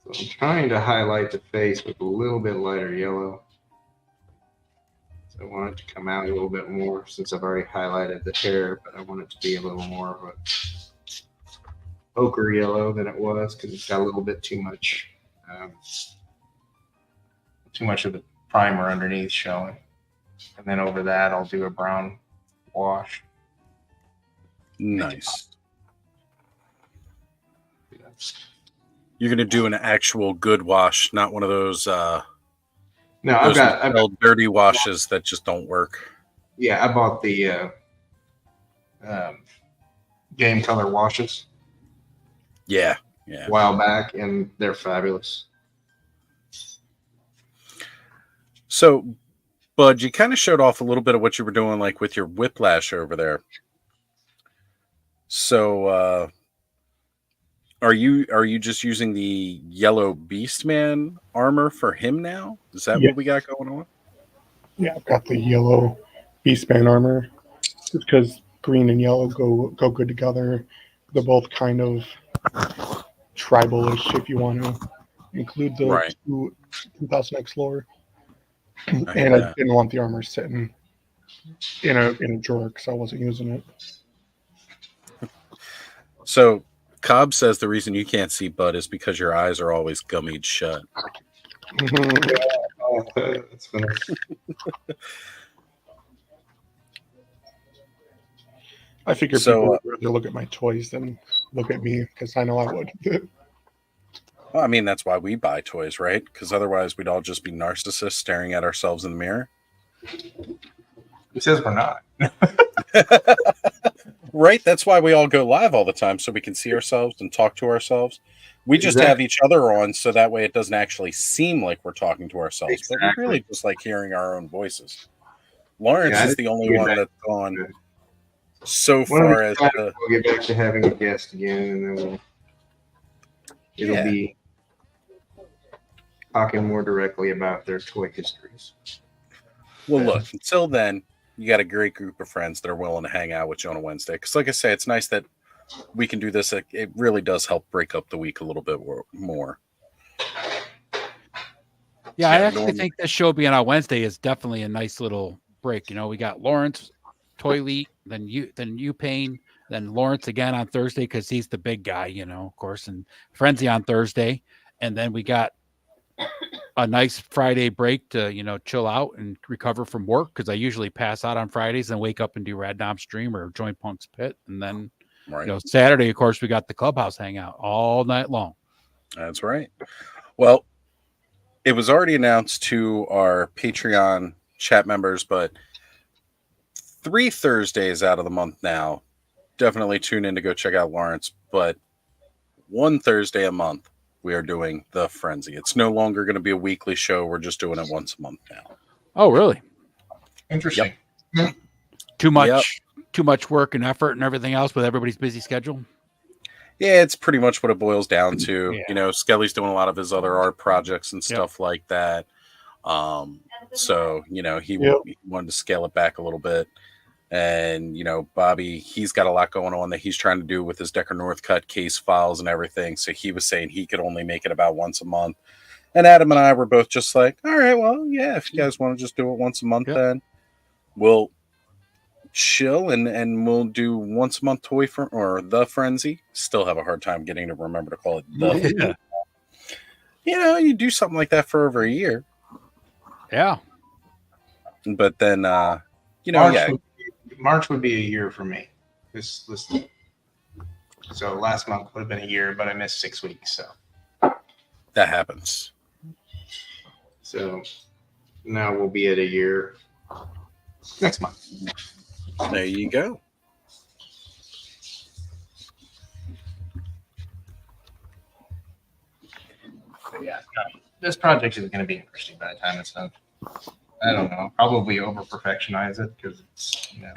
I'm trying to highlight the face with a little bit lighter yellow. So I want it to come out a little bit more since I've already highlighted the hair, but I want it to be a little more of a ochre yellow than it was because it's got a little bit too much of the primer underneath showing. And then over that, I'll do a brown wash. Nice. You're going to do an actual good wash, not one of those no, I've got dirty washes that just don't work. Yeah, I bought the game color washes. Yeah. A while back, and they're fabulous. So, Bud, you kind of showed off a little bit of what you were doing, like with your whiplash over there. So, are you just using the yellow Beastman armor for him now? Is that what we got going on? Yeah, I've got the yellow Beastman armor. Just because green and yellow go good together. They're both kind of tribal-ish if you want to include the Right. 2000X lore. I hear And I that. didn't want the armor sitting in a drawer because I wasn't using it. So Cobb says the reason you can't see Bud is because your eyes are always gummied shut. Oh, that's funny. I figure So, people would rather look at my toys than look at me because I know I would. Well, I mean, that's why we buy toys, right? Because otherwise we'd all just be narcissists staring at ourselves in the mirror. Who says we're not? Right? That's why we all go live all the time, so we can see ourselves and talk to ourselves. We just have each other on, so that way it doesn't actually seem like we're talking to ourselves, but we really just like hearing our own voices. Lawrence is the only one that's gone so far as we'll get back to having a guest again, and then it'll be talking more directly about their toy histories. Well, look, until then, you got a great group of friends that are willing to hang out with you on a Wednesday. Because, like I say, it's nice that we can do this. It really does help break up the week a little bit more. Yeah, I actually think this show being on Wednesday is definitely a nice little break. You know, we got Lawrence, Toy then you Payne, then Lawrence again on Thursday because he's the big guy, you know, of course, and Frenzy on Thursday, and then we got a nice Friday break to, you know, chill out and recover from work because I usually pass out on Fridays and wake up and do Rad Nom Stream or Join Punk's Pit, and then you know, Saturday, of course, we got the clubhouse hangout all night long. That's right. Well, it was already announced to our Patreon chat members, but 3 Thursdays out of the month now, definitely tune in to go check out Lawrence. But 1 Thursday a month, we are doing the Frenzy. It's no longer going to be a weekly show. We're just doing it once a month now. Oh, really? Interesting. Yep. Too much work and effort and everything else with everybody's busy schedule. Yeah, it's pretty much what it boils down to. Yeah. You know, Skelly's doing a lot of his other art projects and stuff like that. So, you know, he wanted to scale it back a little bit. And, you know, Bobby, he's got a lot going on that he's trying to do with his Decker Northcutt case files and everything. So he was saying he could only make it about once a month. And Adam and I were both just like, all right, well, yeah, if you guys want to just do it once a month, then we'll chill and we'll do once a month or the Frenzy. Still have a hard time getting to remember to call it the. You know, you do something like that for over a year. Yeah. But then, you know, March would be a year for me. So last month would have been a year, but I missed 6 weeks. So that happens. So now we'll be at a year next month. There you go. But yeah, this project is going to be interesting by the time it's done. I don't know. Probably over perfectionize it because it's, you know.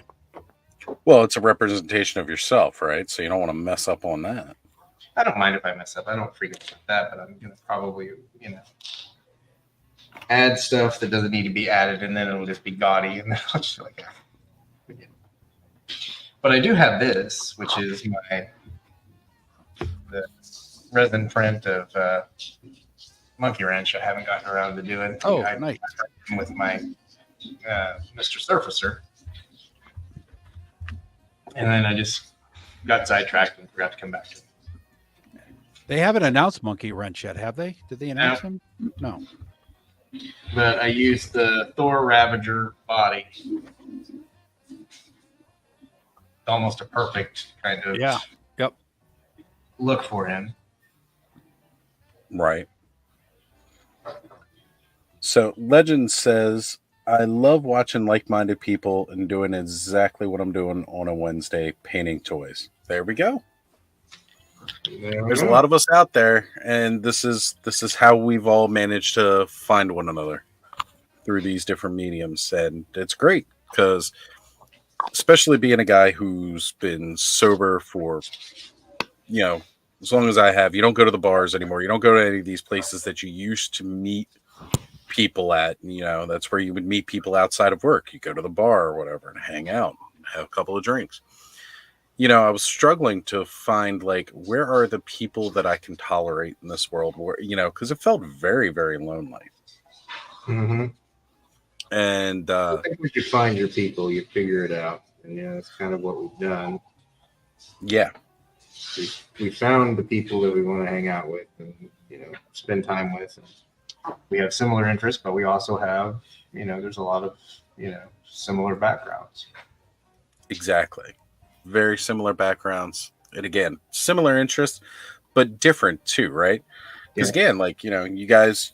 Well, it's a representation of yourself, right? So you don't want to mess up on that. I don't mind if I mess up. I don't freak out with that, but I'm going to probably, you know, add stuff that doesn't need to be added, and then it'll just be gaudy, and then I'll just be like, But I do have this, which is the resin print of Monkey Wrench. I haven't gotten around to doing. Oh, nice. With my Mr. Surfacer. And then I just got sidetracked and forgot to come back to it. They haven't announced Monkey Wrench yet, have they? Did they announce him? No. But I used the Thor Ravager body. Almost a perfect kind of look for him. Right. So Legend says, I love watching like-minded people and doing exactly what I'm doing on a Wednesday, painting toys. There we go. There's a lot of us out there, and this is how we've all managed to find one another through these different mediums, and it's great because especially being a guy who's been sober for, you know, as long as I have, you don't go to the bars anymore. You don't go to any of these places that you used to meet people at. That's where you would meet people outside of work. You go to the bar or whatever and hang out, have a couple of drinks. I was struggling to find like, where are the people that I can tolerate in this world? Where, because it felt very, very lonely. Mm-hmm. And I think we could find your people. You figure it out, and that's kind of what we've done. Yeah, we found the people that we want to hang out with, and spend time with. And we have similar interests, but we also have, there's a lot of similar backgrounds. exactly. Very similar backgrounds, and again, similar interests, but different too, right? Because again, like you guys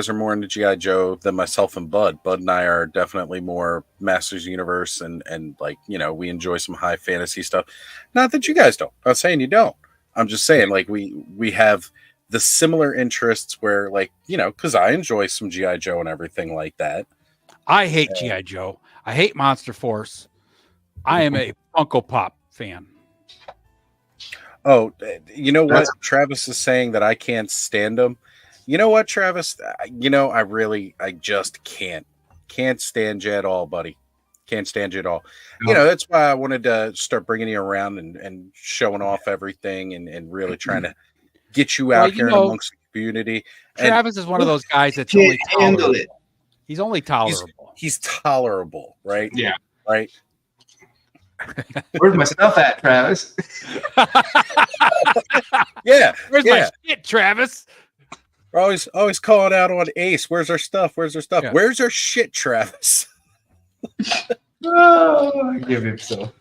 are more into GI Joe than myself and Bud. Bud and I are definitely more Masters Universe, and like we enjoy some high fantasy stuff. Not that you guys don't. I'm not saying you don't. I'm just saying like we have the similar interests where like because I enjoy some GI Joe and everything like that. I hate GI Joe. I hate Monster Force. I am a Funko Pop fan. Oh, you know what? Travis is saying that I can't stand him. You know what, Travis? I just can't stand you at all, buddy. Can't stand you at all. No. That's why I wanted to start bringing you around and showing off everything and really trying to get you out here amongst the community. Travis is one of those guys that's Can't only handle tolerable. it. He's only tolerable. He's tolerable, right? Yeah. Right. Where's my stuff at, Travis? Yeah. Where's my shit, Travis? We're always calling out on Ace. Where's our stuff? Where's our stuff? Yeah. Where's our shit, Travis? Oh, I give him so.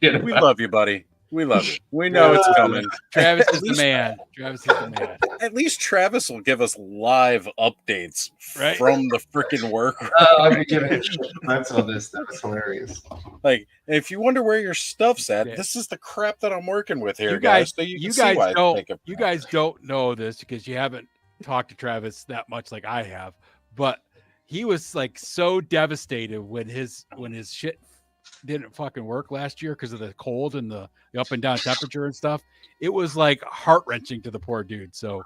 We love you, buddy. We love you. We know it's coming. Travis is the man. Travis is the man. At least Travis will give us live updates Right? from the freaking work. I'll be giving him shit. That's all this. That's hilarious. Like, if you wonder where your stuff's at, Yeah. this is the crap that I'm working with here, You guys, So you you can see why guys I take it. you guys don't know this because you haven't talked to Travis that much like I have, but he was like so devastated when his shit didn't fucking work last year because of the cold and the up and down temperature and stuff. It was like heart-wrenching to the poor dude. So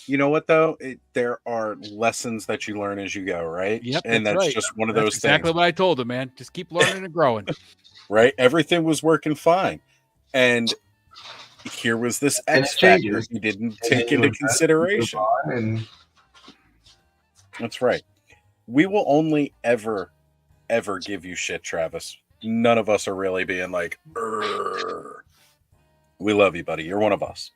You know what though? There are lessons that you learn as you go, right? Yep, and that's that's right. just one of that's those exactly things, what I told him, man. Just keep learning and growing. right? Everything was working fine, and here was this And X it factor changes. he didn't And take then into you consideration. move on, and That's right. We will only ever give you shit, Travis. None of us are really being like, "Urgh." We love you, buddy. You're one of us.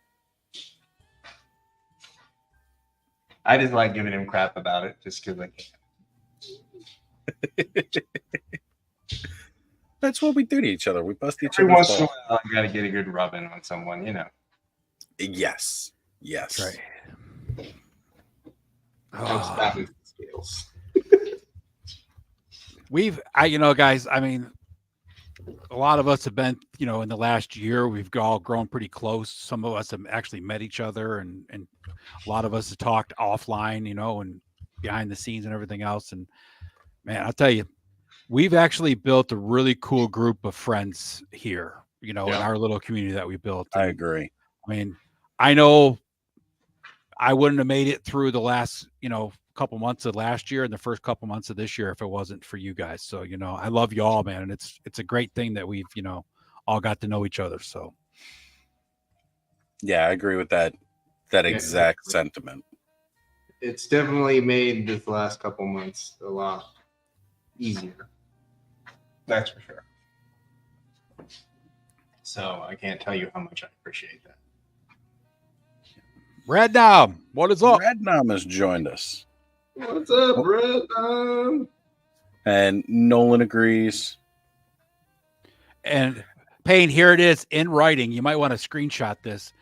I just like giving him crap about it just because I can. That's what we do to each other. We bust each Every other's once in a balls. while, I got to get a good rubbing on someone, Yes. That's right. Helps balance the scales. Guys, I mean, a lot of us have been, in the last year, we've all grown pretty close. Some of us have actually met each other, and a lot of us have talked offline, and behind the scenes and everything else. And man, I'll tell you, we've actually built a really cool group of friends here, in our little community that we built. I And, agree. I mean, I know I wouldn't have made it through the last, couple months of last year and the first couple months of this year if it wasn't for you guys. So, I love you all, man. And it's a great thing that we've, all got to know each other. So Yeah, I agree with that exact sentiment. It's definitely made this last couple months a lot easier. That's for sure. So I can't tell you how much I appreciate that. Red Dom, what is up? Radnam has joined us, What's up, Brett? and Nolan agrees. And Payne, here it is in writing. You might want to screenshot this.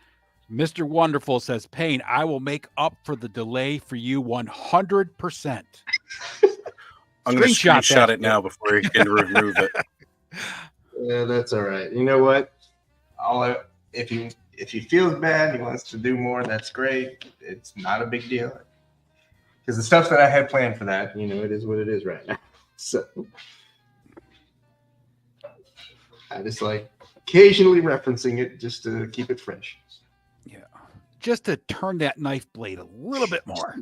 Mr. Wonderful says, Payne, I will make up for the delay for you 100%. I'm going to Screenshot screenshot that it now before he can remove it. Yeah, that's all right. You know what? If he feels bad, he wants to do more, that's great. It's not a big deal. Because the stuff that I had planned for that, It is what it is right now. So I just like occasionally referencing it just to keep it fresh. Yeah. Just to turn that knife blade a little bit more.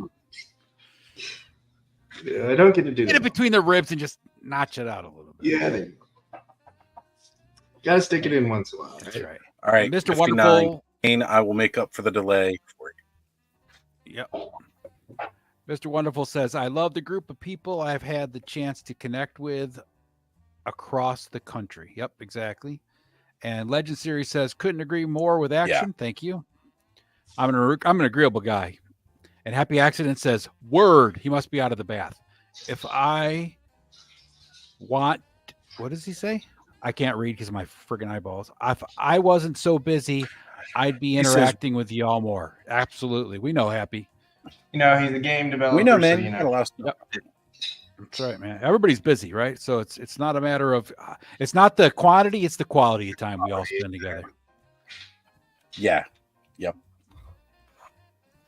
I don't get to do Get it that. between the ribs and just notch it out a little bit. Yeah, there you go. Gotta stick it in once in a while. That's Right? right. All right, And Mr. 59. Wonderful. I will make up for the delay for you. Yep. Mr. Wonderful says, I love the group of people I've had the chance to connect with across the country. Yep, exactly. And Legend Series says, couldn't agree more with action. Thank you. I'm an agreeable guy. And Happy Accident says, word, he must be out of the bath. If I want, what does he say? I can't read because of my friggin' eyeballs. If I wasn't so busy, I'd be interacting with y'all more. Absolutely. We know, Happy. You know, he's a game developer. We know, man. So, You got a lot of stuff. Yep. That's right, man. Everybody's busy, right? So it's not a matter of it's not the quantity, it's the quality of time we all spend together. Yeah. Yep.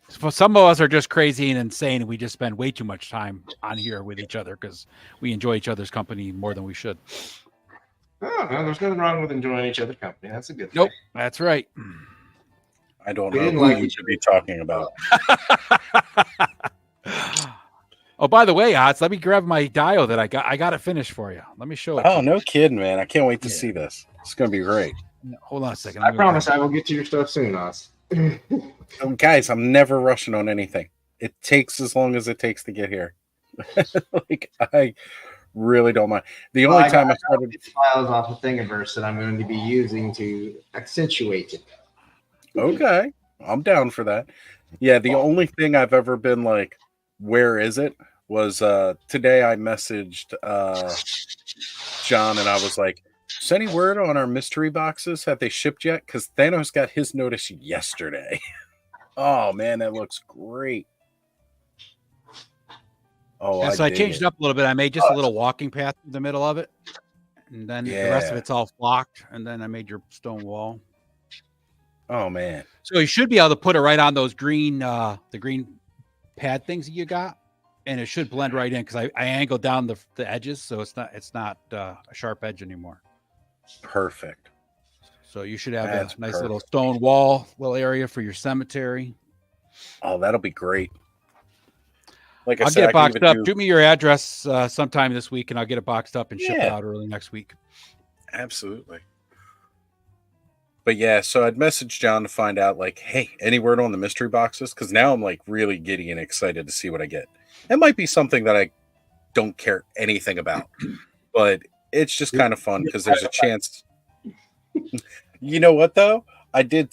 So some of us are just crazy and insane, and we just spend way too much time on here with each other because we enjoy each other's company more than we should. Oh, no, there's nothing wrong with enjoying each other's company. That's a good thing. Nope, that's right. I don't We know didn't who like you each should be talking about. Oh, by the way, Oz, let me grab my dio that I got. I got it finished for you. Let me show it. Oh, to no you. kidding, man. I can't wait to Yeah. see this. It's going to be great. Hold on a second. I Let me promise grab I will get to your stuff soon, Oz. Guys, I'm never rushing on anything. It takes as long as it takes to get here. Like, I really don't mind. The only time I started these files off of Thingiverse that I'm going to be using to accentuate it. Okay, I'm down for that. Yeah, the only thing I've ever been like, where is it? Was today I messaged John and I was like, is any word on our mystery boxes? Have they shipped yet? Because Thanos got his notice yesterday. Oh man, that looks great. Oh, so I changed it it up a little bit. I made just a little walking path in the middle of it. And then the rest of Yeah. it's all blocked. And then I made your stone wall. Oh man. So you should be able to put it right on those green, the green pad things that you got. And it should blend right in because I angled down the edges. So it's not a sharp edge anymore. Perfect. So you should have That's a nice little perfect. stone wall, little area for your cemetery. Oh, that'll be great. Like I I'll said, get it I can boxed even up. do- Shoot me your address sometime this week, and I'll get it boxed up and ship it Yeah. out early next week. Absolutely. But yeah, so I'd message John to find out, like, hey, any word on the mystery boxes? Because now I'm like really giddy and excited to see what I get. It might be something that I don't care anything about, but it's just kind of fun because there's a chance. You know what though? I did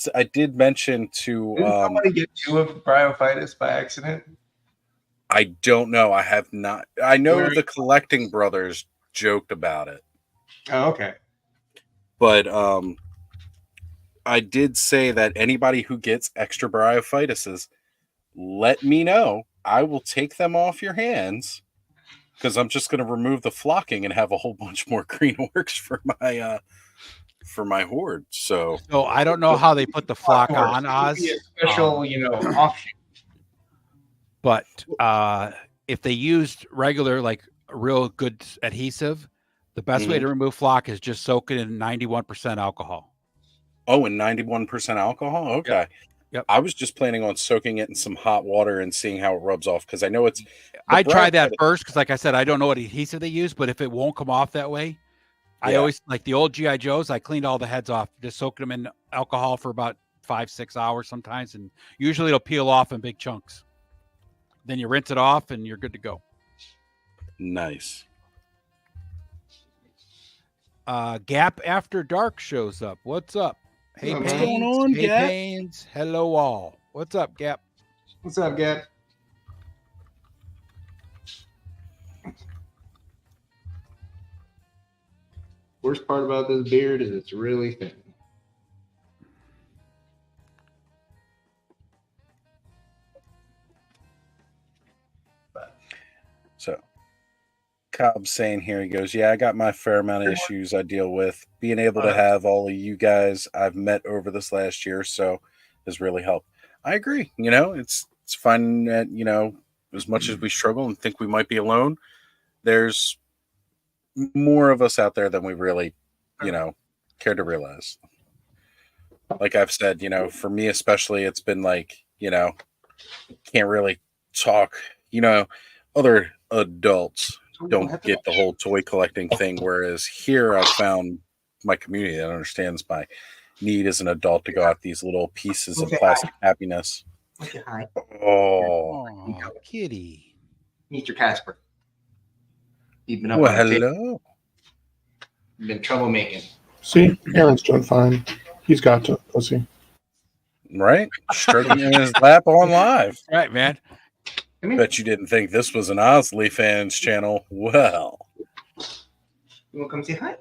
mention to Didn't somebody get two of bryophytus by accident? I don't know. I have not. I know Where- the collecting brothers joked about it, Oh, okay. but I did say that anybody who gets extra bryophytuses, let me know. I will take them off your hands because I'm just going to remove the flocking and have a whole bunch more green orcs for my horde. So So I don't know how they put the flock on, It could be Oz. a special, offshoot. But if they used regular, like real good adhesive, the best way to remove flock is just soak it in 91% alcohol. oh, and 91% alcohol. Okay. Yep. I was just planning on soaking it in some hot water and seeing how it rubs off because I know it's. I tried that first because, like I said, I don't know what adhesive they use, but if it won't come off that way, I always like the old GI Joes. I cleaned all the heads off, just soaked them in alcohol for about 5-6 hours sometimes, and usually it'll peel off in big chunks. Then you rinse it off, and you're good to go. Nice. Gap After Dark shows up. What's up? Hey, What's Pains. going on, Hey, Gap? Pains. Hello, all. What's up, Gap? What's up, Gab? Worst part about this beard is it's really thin. So, Cobb's saying here, he goes, yeah, I got my fair amount of issues I deal with. Being able to have all of you guys I've met over this last year or so has really helped. I agree. It's fun that, as much as we struggle and think we might be alone, there's more of us out there than we really, care to realize. Like I've said, for me especially, it's been like, can't really talk, other adults don't get the whole toy collecting thing, whereas here I've found my community that understands my need as an adult to go out these little pieces of plastic happiness. Okay, hi. Oh, Oh, kitty. Meet your Casper. He's been up well, on the table. hello. Been troublemaking. See, Aaron's doing fine. He's got to pussy. Right? Stroking in his lap on live. Right, man. Come here. Bet you didn't think this was an Osley fans channel. Well, You want to come say hi?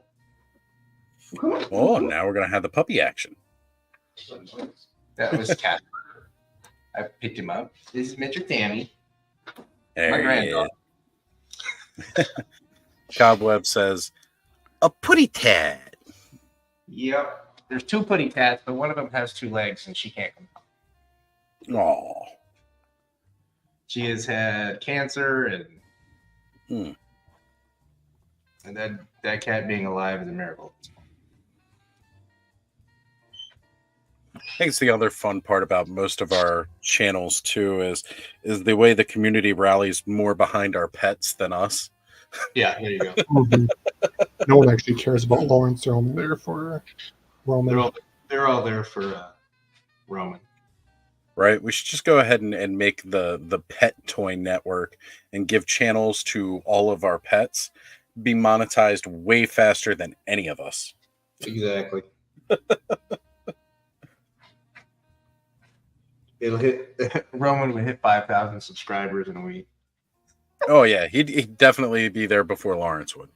Come on. oh, now we're going to have the puppy action. That was Casper. I picked him up. This is Mr. Tammy. There My he granddaughter. is. Cobweb says, a putty tad. Yep. There's two putty cats, but one of them has two legs and she can't come. Oh, She has had cancer and and that cat being alive is a miracle. I think it's the other fun part about most of our channels too is the way the community rallies more behind our pets than us. Yeah, there you go. Mhm. No one actually cares about Lawrence. They're only there for Roman. They're all there for Roman. Right? We should just go ahead and make the pet toy network and give channels to all of our pets be monetized way faster than any of us. Exactly. It'll hit Roman would hit 5,000 subscribers in a week. Oh yeah, he'd definitely be there before Lawrence would.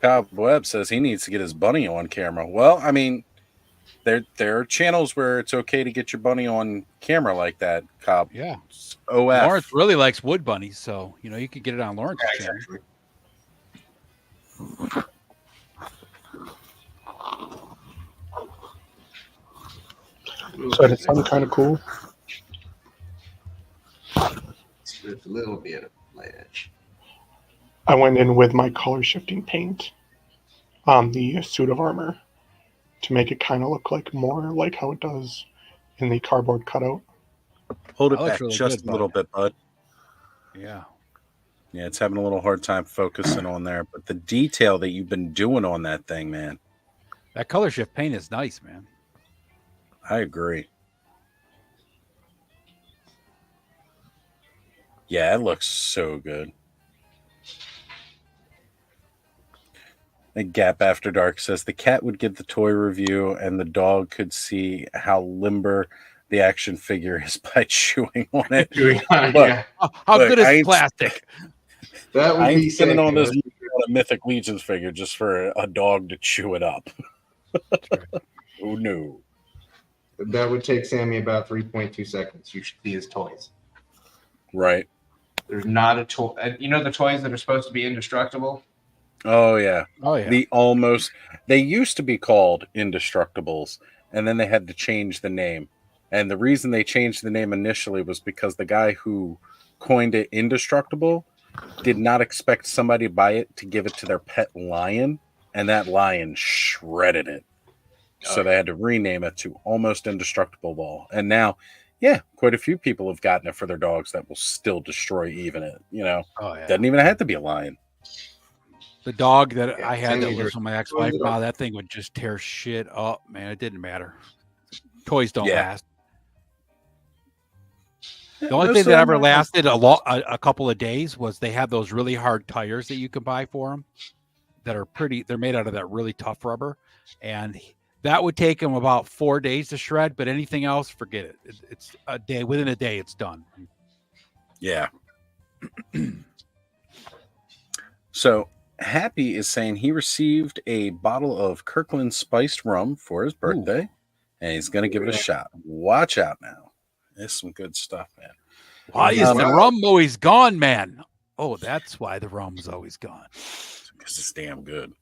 Cobweb says he needs to get his bunny on camera. Well, I mean, there are channels where it's okay to get your bunny on camera like that, Cobb. Yeah. OF. Lawrence really likes wood bunnies, so you could get it on Lawrence's channel. Exactly. So it sounded kind of cool. With a little bit of light edge. I went in with my color shifting paint on the suit of armor to make it kind of look like more like how it does in the cardboard cutout. Hold it That looks back really just good, a little bit, bud. Yeah. Yeah, it's having a little hard time focusing on there, but the detail that you've been doing on that thing, man, That color shift paint is nice, man. I agree. Yeah, it looks so good. And Gap After Dark says the cat would give the toy review and the dog could see how limber the action figure is by chewing on it. Look, Yeah. Oh, how Look, good I is ain't- plastic? That would I be ain't spending sick, on this man. on a Mythic Legions figure just for a dog to chew it up. Oh no. That would take Sammy about 3.2 seconds. You should see his toys. Right. There's not a toy. You know the toys that are supposed to be indestructible? Oh yeah. Oh yeah. They used to be called Indestructibles, and then they had to change the name. And the reason they changed the name initially was because the guy who coined it Indestructible did not expect somebody to buy it to give it to their pet lion, and that lion shredded it. So they had to rename it to Almost Indestructible Ball. And now, yeah, quite a few people have gotten it for their dogs that will still destroy even it. Oh yeah. Doesn't even have to be a lion. The dog that Yeah, I had that Sammy's was from my ex-wife, wow, that thing would just tear shit up, man. It didn't matter. Toys don't Yeah. last. The only thing that ever lasted a couple of days was they have those really hard tires that you can buy for them that are they're made out of that really tough rubber. And that would take them about 4 days to shred, but anything else, forget it. It's a day. Within a day, it's done. Yeah. So Happy is saying he received a bottle of Kirkland spiced rum for his birthday, and he's going to give it a shot. Watch out now. It's some good stuff, man. Why is the rum always gone, man? Oh, that's why the rum's always gone. Because it's damn good.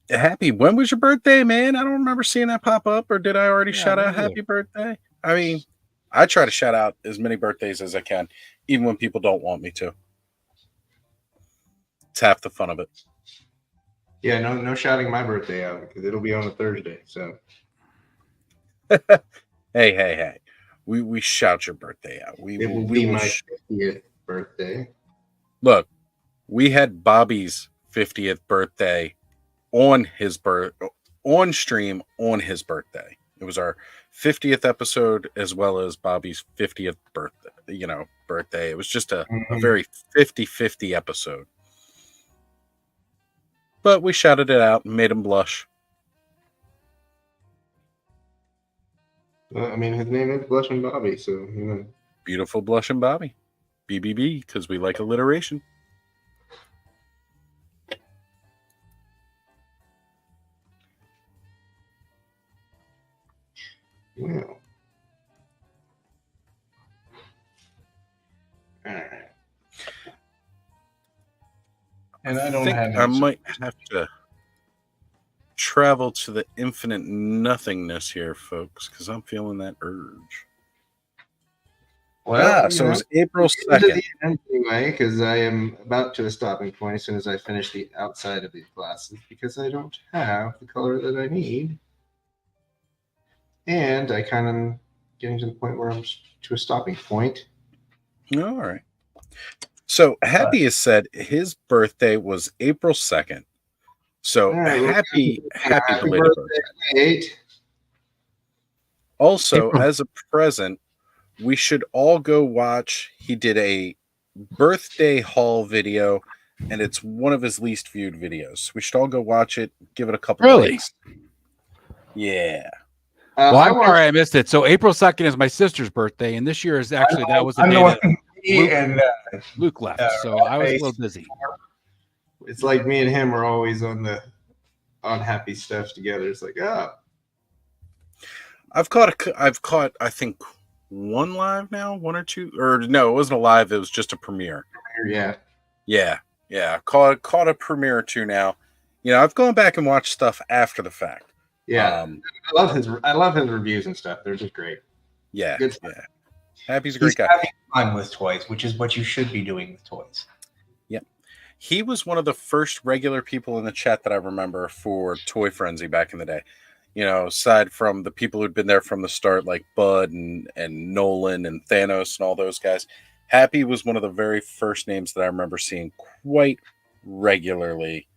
Happy, when was your birthday, man? I don't remember seeing that pop up, or did I already shout out happy birthday? I mean, I try to shout out as many birthdays as I can, even when people don't want me to. It's half the fun of it. Yeah, no shouting my birthday out because it'll be on a Thursday. So Hey. We shout your birthday out. it will be my 50th birthday. Look, we had Bobby's 50th birthday on stream on his birthday. It was our 50th episode as well as Bobby's 50th birthday. It was just a very 50-50 episode. But we shouted it out and made him blush. Well, I mean, his name is Blushing Bobby, so you know. Beautiful blushing Bobby. BBB, because we like alliteration. Well. All right. And I don't have. I might have to travel to the infinite nothingness here, folks, because I'm feeling that urge. Well, so it was April 2nd. Anyway, because I am about to a stopping point as soon as I finish the outside of these glasses, because I don't have the color that I need. And I kind of getting to the point where I'm to a stopping point. All right. So Happy has said his birthday was April 2nd. So happy belated birthday. Also, as a present, we should all go watch. He did a birthday haul video, and it's one of his least viewed videos. We should all go watch it. Give it a couple likes. Yeah. Well, I'm sorry I missed it. So April 2nd is my sister's birthday, and this year is actually that was the day that Luke left. So I was a little busy. It's like me and him are always on the unhappy stuff together. It's like, I've caught I think one live now, one or two, or no, it wasn't a live. It was just a premiere. Yeah. Caught a premiere or two now. You know, I've gone back and watched stuff after the fact. Yeah, I love his reviews and stuff. They're just great. Yeah, good stuff. Yeah. Happy's a great guy. Having fun with toys, which is what you should be doing with toys. Yep. He was one of the first regular people in the chat that I remember for Toy Frenzy back in the day. You know, aside from the people who'd been there from the start, like Bud and Nolan and Thanos and all those guys, Happy was one of the very first names that I remember seeing quite regularly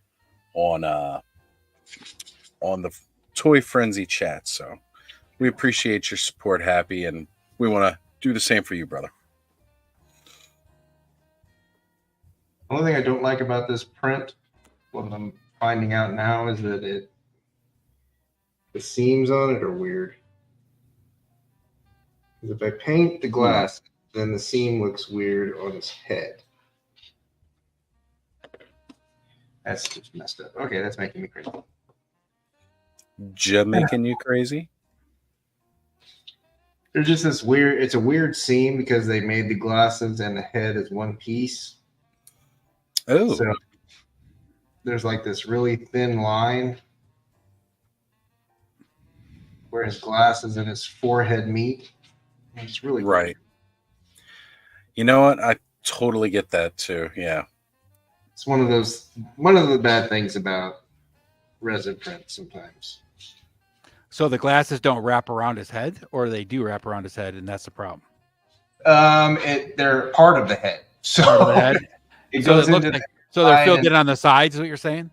on the Toy Frenzy chat. So we appreciate your support, Happy, and we want to do the same for you, brother. The only thing I don't like about this print, what I'm finding out now, is that the seams on it are weird. Because if I paint the glass, then the seam looks weird on his head. That's just messed up. Okay, that's making me crazy. Making you crazy? There's just this weird, it's a weird seam because they made the glasses and the head as one piece. Oh. So there's like this really thin line where his glasses and his forehead meet. It's really right. Weird. You know what? I totally get that too. Yeah. It's one of the bad things about resin print sometimes. So the glasses don't wrap around his head, or they do wrap around his head, and that's the problem. They're part of the head. So part of the head. It goes into so they're filled in on the sides, is what you're saying?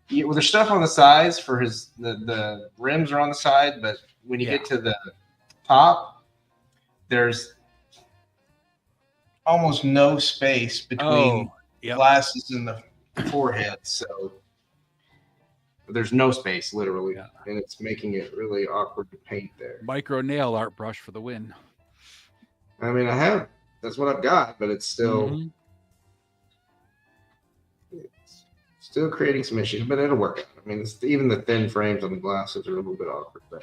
Yeah, well, there's stuff on the sides for his the rims are on the side, but when you get to the top, there's almost no space between glasses and the forehead. So there's no space, literally, and it's making it really awkward to paint there. Micro nail art brush for the win. I mean, that's what I've got, but it's still still creating some issues, but it'll work out. I mean, even the thin frames on the glasses are a little bit awkward, but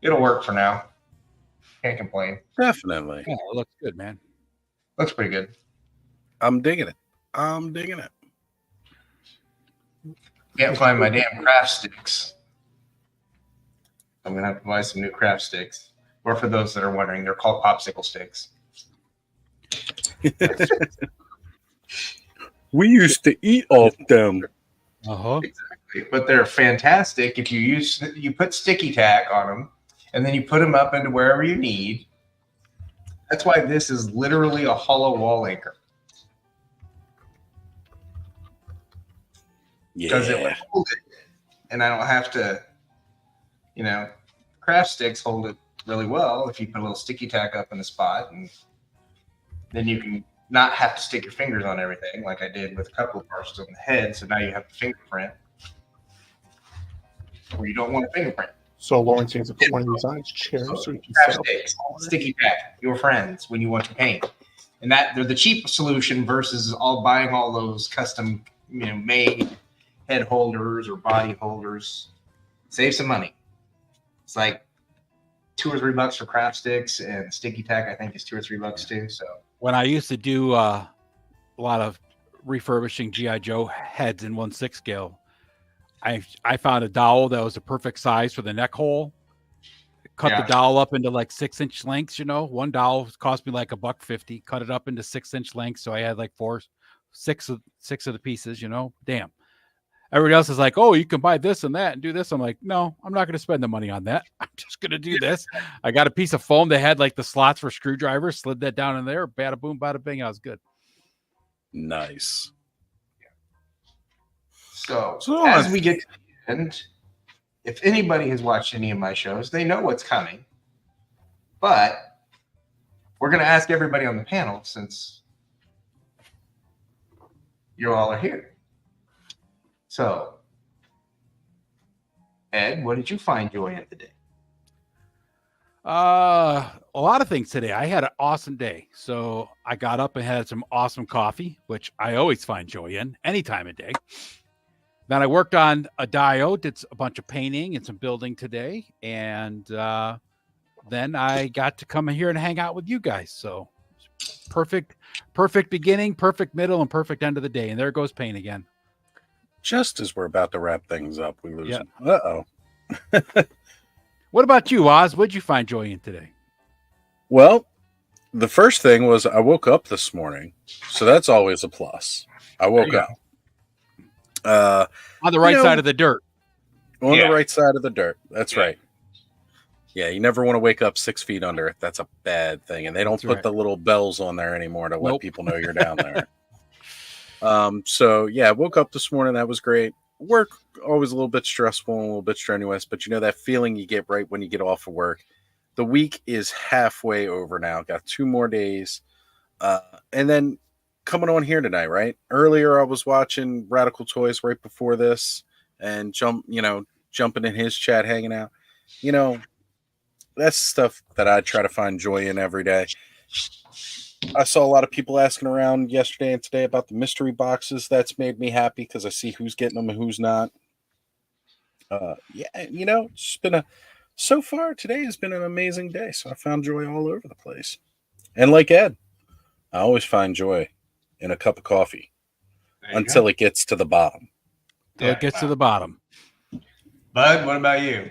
it'll work for now. Can't complain. Definitely. Yeah, it looks good, man. Looks pretty good. I'm digging it. Can't find my damn craft sticks. I'm gonna have to buy some new craft sticks. Or for those that are wondering, they're called popsicle sticks. We used to eat off them. Uh-huh. Exactly. But they're fantastic if you put sticky tack on them, and then you put them up into wherever you need. That's why this is literally a hollow wall anchor. Because it would Yeah. hold it, and I don't have to, craft sticks hold it really well if you put a little sticky tack up in the spot, and then you can not have to stick your fingers on everything like I did with a couple of parts on the head. So now you have a fingerprint, or you don't want a fingerprint. So Lawrence needs to put one of these on his chair so he can Craft set up. sticks, sticky tack, your friends when you want to paint, and that they're the cheap solution versus buying all those custom, made head holders or body holders. Save some money. It's like $2 or $3 for craft sticks, and sticky tack I think is $2 or $3 too. So When I used to do a lot of refurbishing GI Joe heads in 1/6 scale, I found a dowel that was the perfect size for the neck hole. Cut the dowel up into like 6-inch lengths. One dowel cost me like $1.50. Cut it up into 6-inch lengths, so I had like six of the pieces. Damn. Everybody else is like, oh, you can buy this and that and do this. I'm like, no, I'm not going to spend the money on that. I'm just going to do this. I got a piece of foam that had like the slots for screwdrivers, slid that down in there, bada boom, bada bing. I was good. Nice. So as we get to the end, if anybody has watched any of my shows, they know what's coming. But we're going to ask everybody on the panel, since you all are here. So, Ed, what did you find joy in today? A lot of things today. I had an awesome day. So I got up and had some awesome coffee, which I always find joy in any time of day. Then I worked on a diode, did a bunch of painting and some building today. And then I got to come here and hang out with you guys. So perfect beginning, perfect middle, and perfect end of the day. And there goes pain again. Just as we're about to wrap things up, we lose him. Uh-oh. What about you, Oz? What'd you find joy in today? Well, the first thing was I woke up this morning. So that's always a plus. I woke up. On the right side of the dirt. On the right side of the dirt. That's right. Yeah, you never want to wake up 6 feet under it. That's a bad thing. And they don't put the little bells on there anymore to let people know you're down there. So yeah, I woke up this morning. That was great. Work always a little bit stressful and a little bit strenuous, but that feeling you get right when you get off of work. The week is halfway over now. Got 2 more days. And then coming on here tonight, right? Earlier I was watching Radical Toys right before this and jumping in his chat, hanging out. That's stuff that I try to find joy in every day. I saw a lot of people asking around yesterday and today about the mystery boxes. That's made me happy because I see who's getting them and who's not. It's been so far today has been an amazing day. So I found joy all over the place. And like Ed, I always find joy in a cup of coffee until it gets to the bottom. It gets to the bottom. Bud, what about you?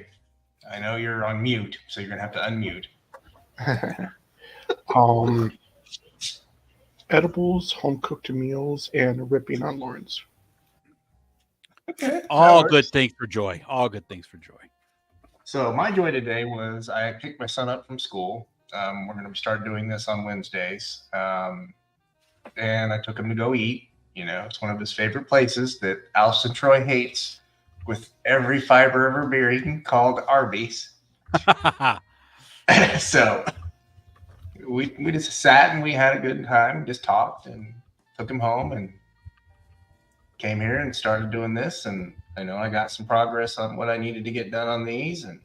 I know you're on mute, so you're going to have to unmute. Edibles, home-cooked meals, and ripping on Lawrence. Okay. All good things for joy. All good things for joy. So my joy today was I picked my son up from school. We're going to start doing this on Wednesdays. And I took him to go eat. It's one of his favorite places that Alston Troy hates with every fiber of her being, called Arby's. So we just sat and we had a good time, just talked, and took him home and came here and started doing this. And I know I got some progress on what I needed to get done on these. And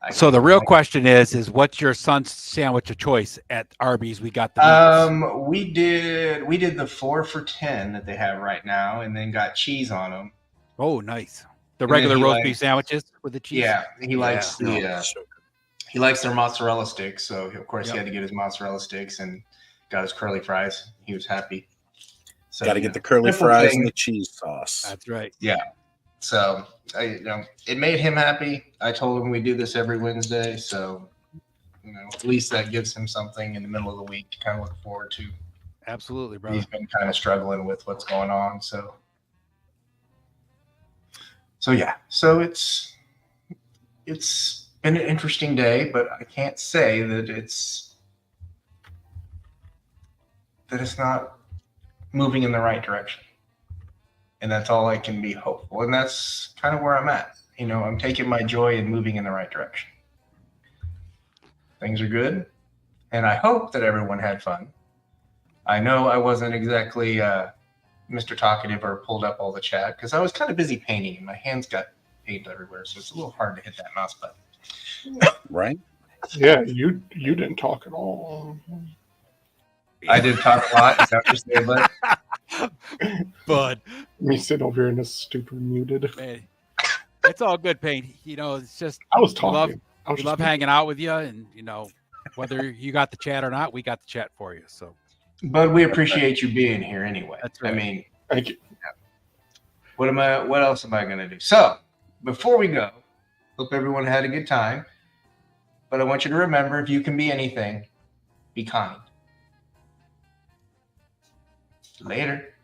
so the real question is what's your son's sandwich of choice at Arby's? We got the we did the 4 for $10 that they have right now, and then got cheese on them. Oh, nice. The regular roast beef sandwiches with the cheese. Yeah, he likes he likes their mozzarella sticks. So of course he had to get his mozzarella sticks and got his curly fries. He was happy. So got to get the curly fries and the cheese sauce. That's right. Yeah. So it made him happy. I told him we do this every Wednesday, so at least that gives him something in the middle of the week to kind of look forward to. Absolutely, brother. He's been kind of struggling with what's going on, so So yeah, so it's been an interesting day, but I can't say that it's not moving in the right direction. And that's all I can be hopeful. And that's kind of where I'm at. You know, I'm taking my joy in moving in the right direction. Things are good. And I hope that everyone had fun. I know I wasn't exactly Mr. Talkative or pulled up all the chat because I was kind of busy painting and my hands got paint everywhere. So it's a little hard to hit that mouse button. Right? Yeah, you didn't talk at all. I did talk a lot. Is that what you're saying, bud? Bud, Me sitting over here in this stupid muted. man, it's all good, Payne. You know, it's just I was we love talking. I was we just love hanging out with you, and you know, whether you got the chat or not, we got the chat for you. So But we appreciate you being here anyway. That's right. I mean, Thank you. what else am I going to do? So before we go, hope everyone had a good time. But I want you to remember, if you can be anything, be kind. Later.